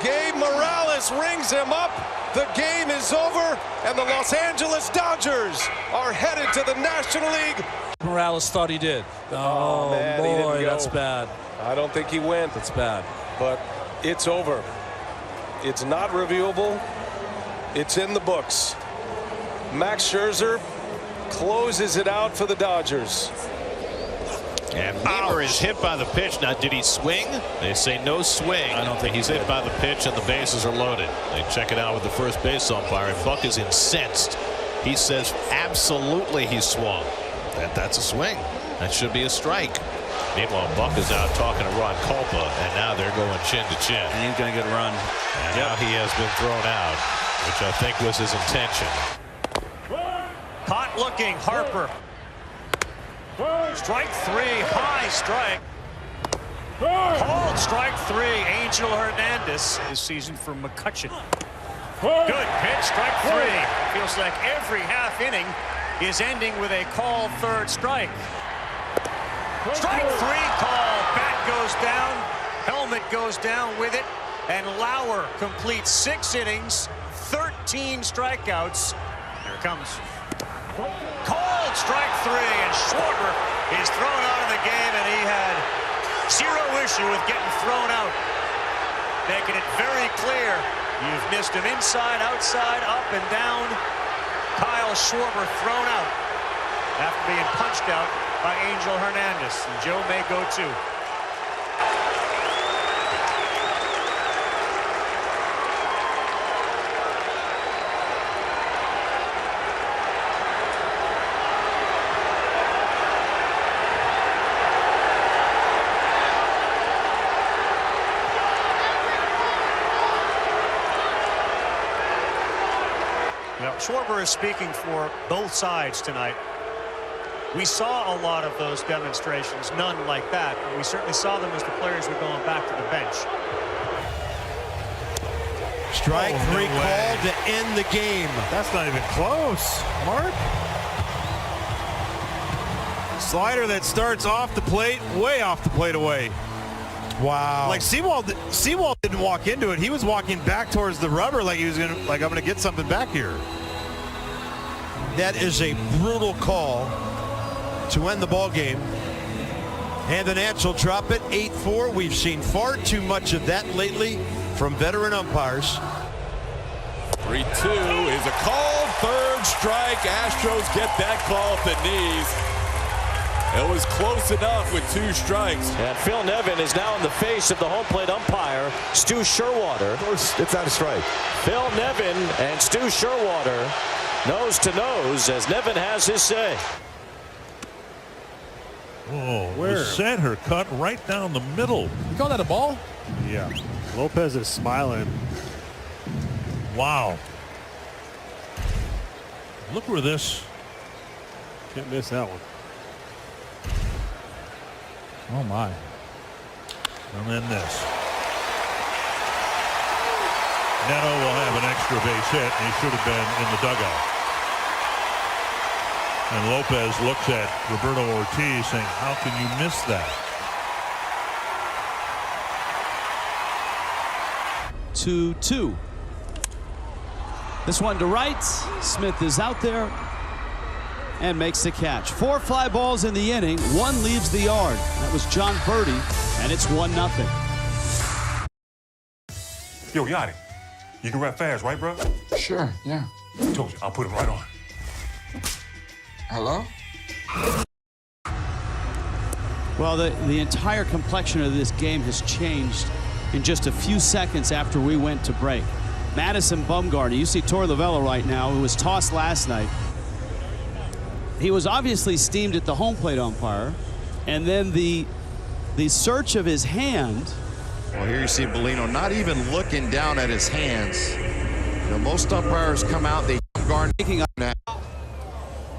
Gabe Morales rings him up. The game is over, and the Los Angeles Dodgers are headed to the National League. Morales thought he did. Oh, man, boy, that's bad. I don't think he went. That's bad. But it's over. It's not reviewable. It's in the books. Max Scherzer closes it out for the Dodgers. And Bieber is hit by the pitch. Now, did he swing? They say no swing. I don't think he's hit by the pitch, and the bases are loaded. They check it out with the first base umpire, and Buck is incensed. He says absolutely he swung. That's a swing. That should be a strike. Meanwhile, Buck is out talking to Ron Culpa, and now they're going chin to chin. And he's going to get a run. And now he has been thrown out, which I think was his intention. Hot looking Harper. Strike 3, high strike. Called strike 3, Angel Hernandez. This season for McCutcheon. Good pitch, strike 3. Feels like every half inning is ending with a called third strike. Strike 3 call. Bat goes down. Helmet goes down with it. And Lauer completes 6 innings, 13 strikeouts. Here it comes. Called strike 3, and Schwarber is thrown out of the game, and he had 0 issue with getting thrown out. Making it very clear, you've missed him inside, outside, up and down. Kyle Schwarber thrown out after being punched out by Angel Hernandez, and Joe may go too. Schwarber is speaking for both sides tonight. We saw a lot of those demonstrations, none like that, but we certainly saw them as the players were going back to the bench. Strike three called to end the game. That's not even close, Mark. Slider that starts off the plate, way off the plate away. Wow. Like Seawald didn't walk into it. He was walking back towards the rubber like he was gonna, like, I'm gonna get something back here. That is a brutal call to end the ball game. And the Nats will drop it 8-4. We've seen far too much of that lately from veteran umpires. 3-2 is a called third strike. Astros get that call at the knees. It was close enough with 2 strikes. And Phil Nevin is now in the face of the home plate umpire, Stu Sherwater. Of course, it's out of strike. Phil Nevin and Stu Sherwater nose to nose as Nevin has his say. Oh, the center cut right down the middle. You call that a ball? Yeah. Lopez is smiling. Wow. Look where this. Can't miss that one. Oh my. And then this. Neto will have an extra base hit, and he should have been in the dugout. And Lopez looks at Roberto Ortiz saying, how can you miss that? 2-2. This one to right. Smith is out there and makes the catch. 4 fly balls in the inning. 1 leaves the yard. That was John Birdie, and it's 1-0. Yo, Yachty, you can rap fast, right, bro? Sure, yeah. Told you, I'll put it right on. Hello? Well, the entire complexion of this game has changed in just a few seconds after we went to break. Madison Bumgarner, you see Torey Lovullo right now, who was tossed last night. He was obviously steamed at the home plate umpire, and then the search of his hand. Well, here you see Bellino not even looking down at his hands. You know, most umpires come out, they guard making up that.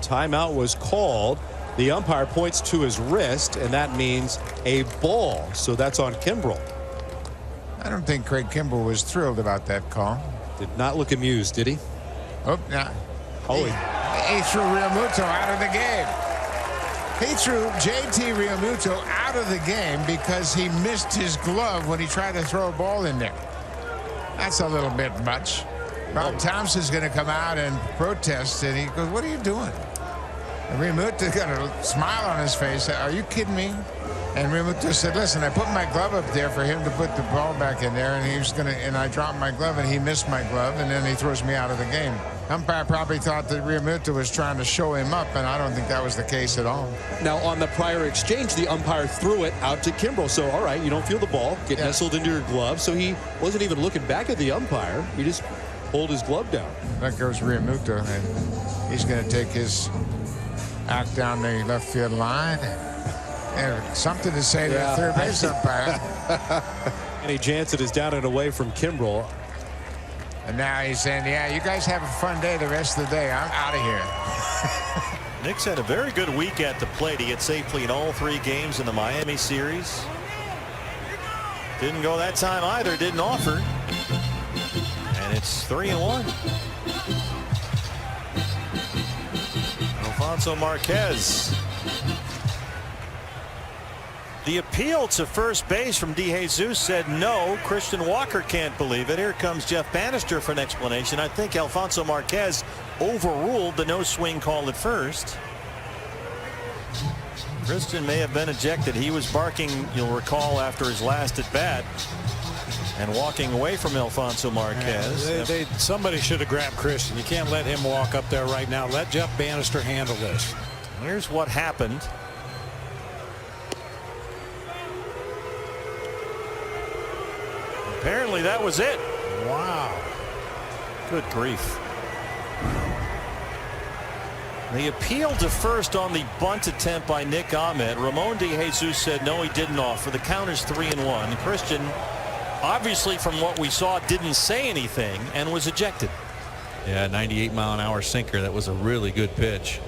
Timeout was called. The umpire points to his wrist, and that means a ball. So that's on Kimbrel. I don't think Craig Kimbrel was thrilled about that call. Did not look amused, did he? Oh, no. Oh, he threw Realmuto out of the game. He threw JT Realmuto out of the game because he missed his glove when he tried to throw a ball in there. That's a little bit much. Bob Thompson's going to come out and protest, and he goes, what are you doing? And Realmuto got a smile on his face. Are you kidding me? And Realmuto said, listen, I put my glove up there for him to put the ball back in there, and he was going to, and I dropped my glove, and he missed my glove, and then he throws me out of the game. Umpire probably thought that Realmuto was trying to show him up, and I don't think that was the case at all. Now, on the prior exchange, the umpire threw it out to Kimbrel. So, all right, you don't feel the ball get nestled into your glove. So he wasn't even looking back at the umpire. He just pulled his glove down. There goes Realmuto, and he's going to take his act down the left field line. And something to say to the third base umpire. Kenny Jansen is down and away from Kimbrel. And now he's saying, yeah, you guys have a fun day the rest of the day. I'm out of here. Nick's had a very good week at the plate. He gets safely in all 3 games in the Miami series. Didn't go that time either. Didn't offer. And it's 3-1. Alfonso Marquez. The appeal to first base from DeJesus said no. Christian Walker can't believe it. Here comes Jeff Bannister for an explanation. I think Alfonso Marquez overruled the no swing call at first. Christian may have been ejected. He was barking, you'll recall, after his last at bat and walking away from Alfonso Marquez. Somebody should have grabbed Christian. You can't let him walk up there right now. Let Jeff Bannister handle this. Here's what happened. Apparently that was it. Wow. Good grief. The appeal to first on the bunt attempt by Nick Ahmed. Ramon DeJesus said no, he didn't offer. The count is 3-1. Christian, obviously from what we saw, didn't say anything and was ejected. Yeah, 98-mile-an-hour sinker. That was a really good pitch.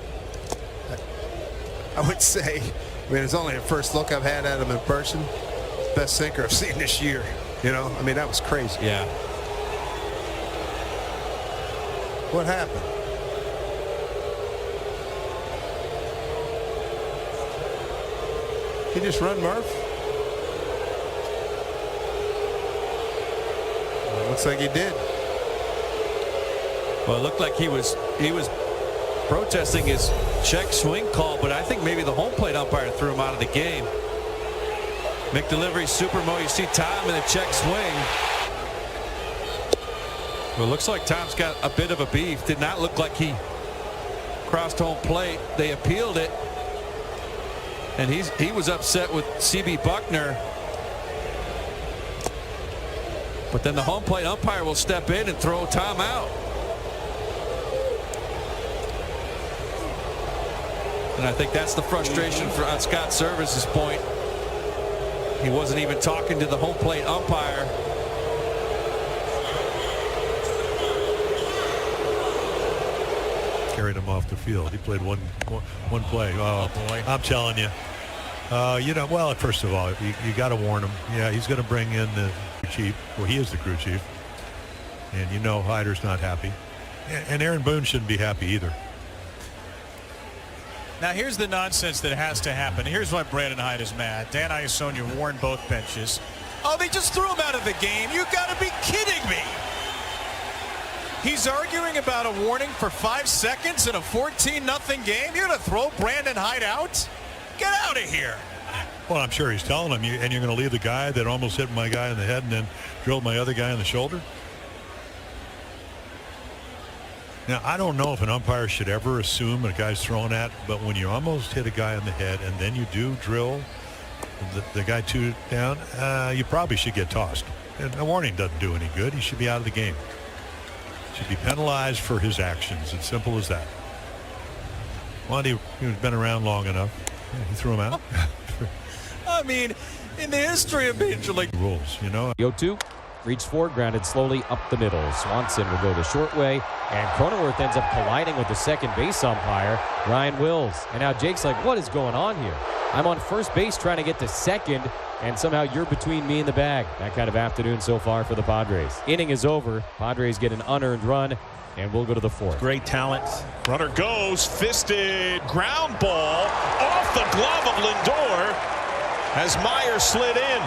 I would say, I mean, it's only a first look I've had at him in person. Best sinker I've seen this year. You know, I mean, that was crazy. Yeah. What happened? He just run Murph? Well, looks like he did. Well, it looked like he was protesting his check swing call, but I think maybe the home plate umpire threw him out of the game. McDelivery, Supermo, you see Tom in the check swing. Well, it looks like Tom's got a bit of a beef. Did not look like he crossed home plate. They appealed it. And he was upset with CB Buckner. But then the home plate umpire will step in and throw Tom out. And I think that's the frustration on Scott Service's point. He wasn't even talking to the home plate umpire. Carried him off the field. He played one play. Oh boy! I'm telling you. Well, first of all, you got to warn him. Yeah, he's going to bring in the crew chief. Well, he is the crew chief, and Hyder's not happy, and Aaron Boone shouldn't be happy either. Now here's the nonsense that has to happen. Here's why Brandon Hyde is mad. Dan Iasonia warned both benches. Oh, they just threw him out of the game. You got to be kidding me. He's arguing about a warning for 5 seconds in a 14-0 game. You're going to throw Brandon Hyde out? Get out of here. Well, I'm sure he's telling him, and you're going to leave the guy that almost hit my guy in the head and then drilled my other guy in the shoulder? Now, I don't know if an umpire should ever assume a guy's thrown at, but when you almost hit a guy in the head and then you do drill the guy 2 down, you probably should get tossed. And a warning doesn't do any good. He should be out of the game. Should be penalized for his actions. It's simple as that. Well, he's been around long enough. He threw him out. I mean, in the history of Major League rules, 0-2, reached forward, grounded slowly up the middle. Swanson will go the short way, and Cronenworth ends up colliding with the second base umpire, Ryan Wills. And now Jake's like, what is going on here? I'm on first base trying to get to second, and somehow you're between me and the bag. That kind of afternoon so far for the Padres. Inning is over. Padres get an unearned run, and we'll go to the fourth. Great talent. Runner goes, fisted, ground ball off the glove of Lindor as Meyer slid in.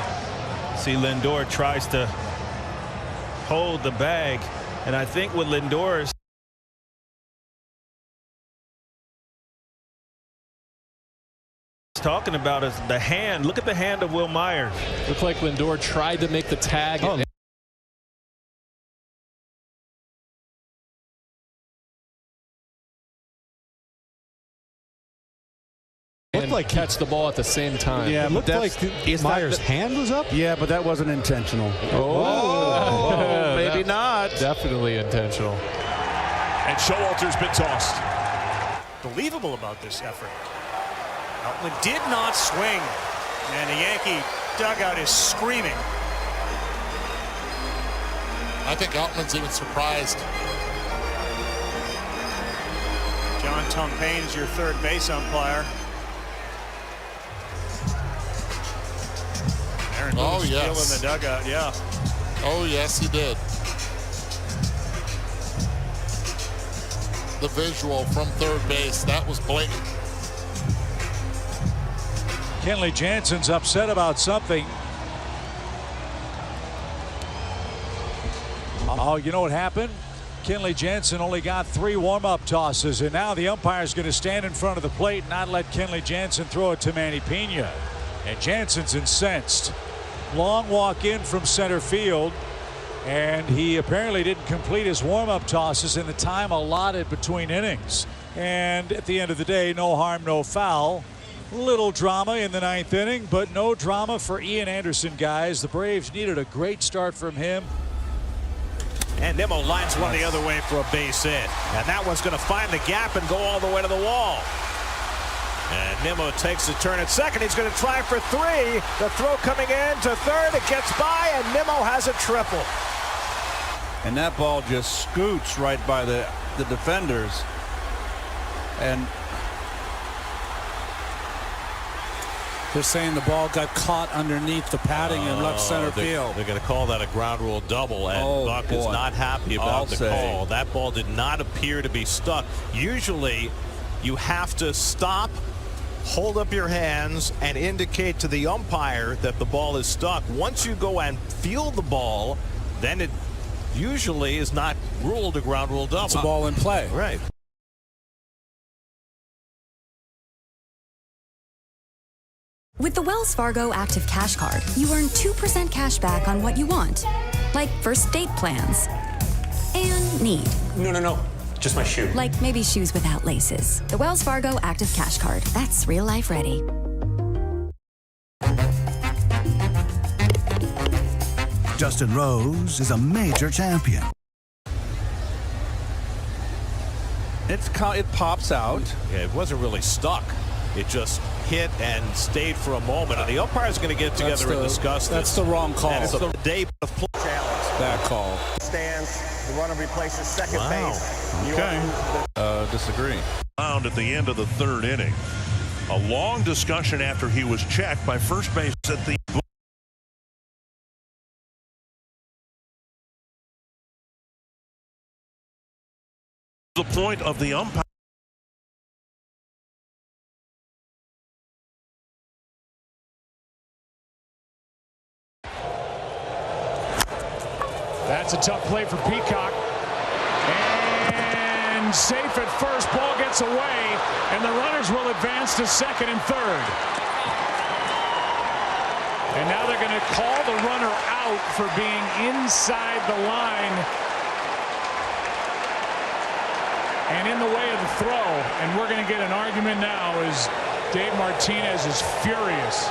See, Lindor tries to hold the bag, and I think what Lindor is talking about is the hand. Look at the hand of Will Myers. Looked like Lindor tried to make the tag. Oh. Looked like catch the ball at the same time. Yeah, it looked like Myers' hand was up. Yeah, but that wasn't intentional. Oh, maybe not. Definitely intentional. And Showalter's been tossed. Believable about this effort. Outman did not swing, and the Yankee dugout is screaming. I think Altman's even surprised. John Tumpaine's your third base umpire. Aaron Boone's still in the dugout, yeah. Oh, yes, he did. The visual from third base, that was blatant. Kenley Jansen's upset about something. Oh, you know what happened? Kenley Jansen only got 3 warm-up tosses, and now the umpire's going to stand in front of the plate and not let Kenley Jansen throw it to Manny Pena. And Jansen's incensed. Long walk in from center field, and he apparently didn't complete his warm-up tosses in the time allotted between innings. And at the end of the day, no harm, no foul. Little drama in the 9th inning, but no drama for Ian Anderson, guys. The Braves needed a great start from him. And Nimmo lines one the other way for a base hit. And that one's going to find the gap and go all the way to the wall. And Nimmo takes a turn at second. He's going to try for 3. The throw coming in to third. It gets by, and Nimmo has a triple. And that ball just scoots right by the defenders. And They're saying the ball got caught underneath the padding in left center field. They're going to call that a ground rule double, and Buck is not happy about the call. That ball did not appear to be stuck. Usually, you have to stop, hold up your hands, and indicate to the umpire that the ball is stuck. Once you go and feel the ball, then it usually is not ruled a ground rule double. It's a ball in play. Right. With the Wells Fargo Active Cash Card, you earn 2% cash back on what you want, like first date plans and need. No. Just my shoe. Like maybe shoes without laces. The Wells Fargo Active Cash Card. That's real life ready. Justin Rose is a major champion. It pops out. Yeah, it wasn't really stuck. It just hit and stayed for a moment. And the umpire's going to get together and discuss this. That's the wrong call. And it's the day of play. Challenge. That call. Stands. The runner replaces second base. Okay. Disagree. Found at the end of the third inning. A long discussion after he was checked by first base at the point of the umpire. That's a tough play for Peacock. And safe at first. Ball gets away, and the runners will advance to second and third. And now they're going to call the runner out for being inside the line and in the way of the throw. And we're going to get an argument now as Dave Martinez is furious.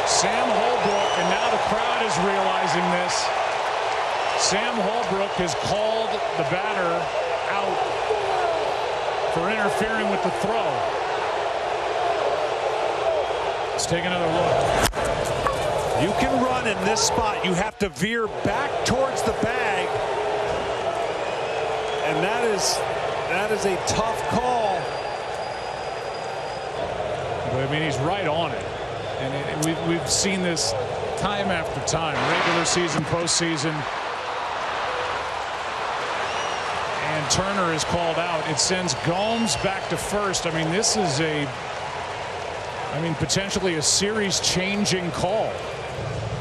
Sam Holbrook, and now the crowd is realizing this. Sam Holbrook has called the batter out for interfering with the throw. Let's take another look. You can run in this spot. You have to veer back towards the bag. And that is a tough call. But I mean, he's right on it. And we've seen this time after time, regular season, postseason. And Turner is called out. It sends Gomes back to first. I mean, this is potentially a series-changing call.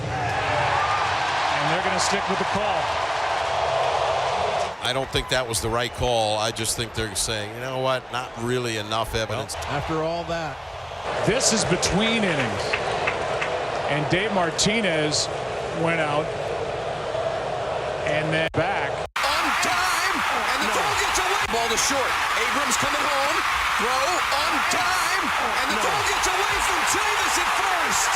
And they're going to stick with the call. I don't think that was the right call. I just think they're saying, you know what, not really enough evidence. Well, after all that. This is between innings. And Dave Martinez went out and then back. On time, and the throw gets away. Ball to short. Abrams coming home. Throw on time, and the throw gets away from Chavis at first.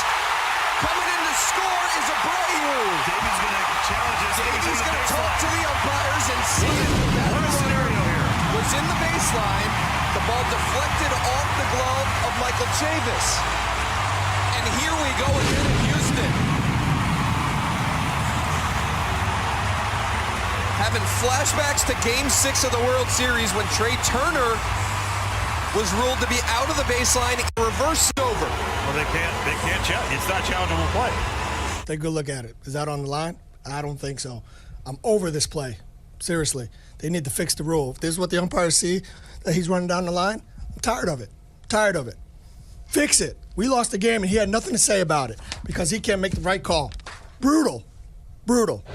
Coming in to score is Abreu. Davey's going to challenge us. Davey's going to talk to the umpires and see if that was in the baseline. The ball deflected off the glove of Michael Chavis. And here we go again in Houston. Having flashbacks to Game 6 of the World Series when Trey Turner was ruled to be out of the baseline. Reverse over. Well, they can't challenge. It's not challengeable play. Take a good look at it. Is that on the line? I don't think so. I'm over this play. Seriously. They need to fix the rule. If this is what the umpires see, that he's running down the line, I'm tired of it. Tired of it. Fix it. We lost the game, and he had nothing to say about it because he can't make the right call. Brutal. Brutal.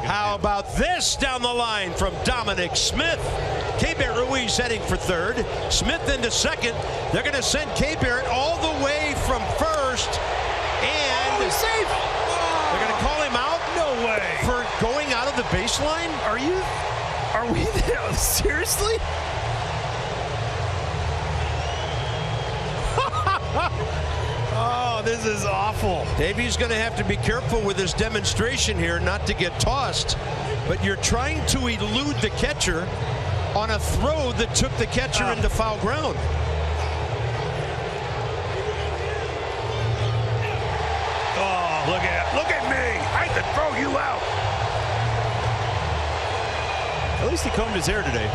How about this down the line from Dominic Smith? K-Barrett Ruiz heading for third. Smith into second. They're going to send K-Barrett all the way from first. And he's safe. They're going to call him out? No way. For going out of the baseline? Are we there? Seriously? Oh, this is awful. Davey's going to have to be careful with his demonstration here not to get tossed. But you're trying to elude the catcher on a throw that took the catcher into foul ground. Oh, look at me. I could throw you out. At least he combed his hair today.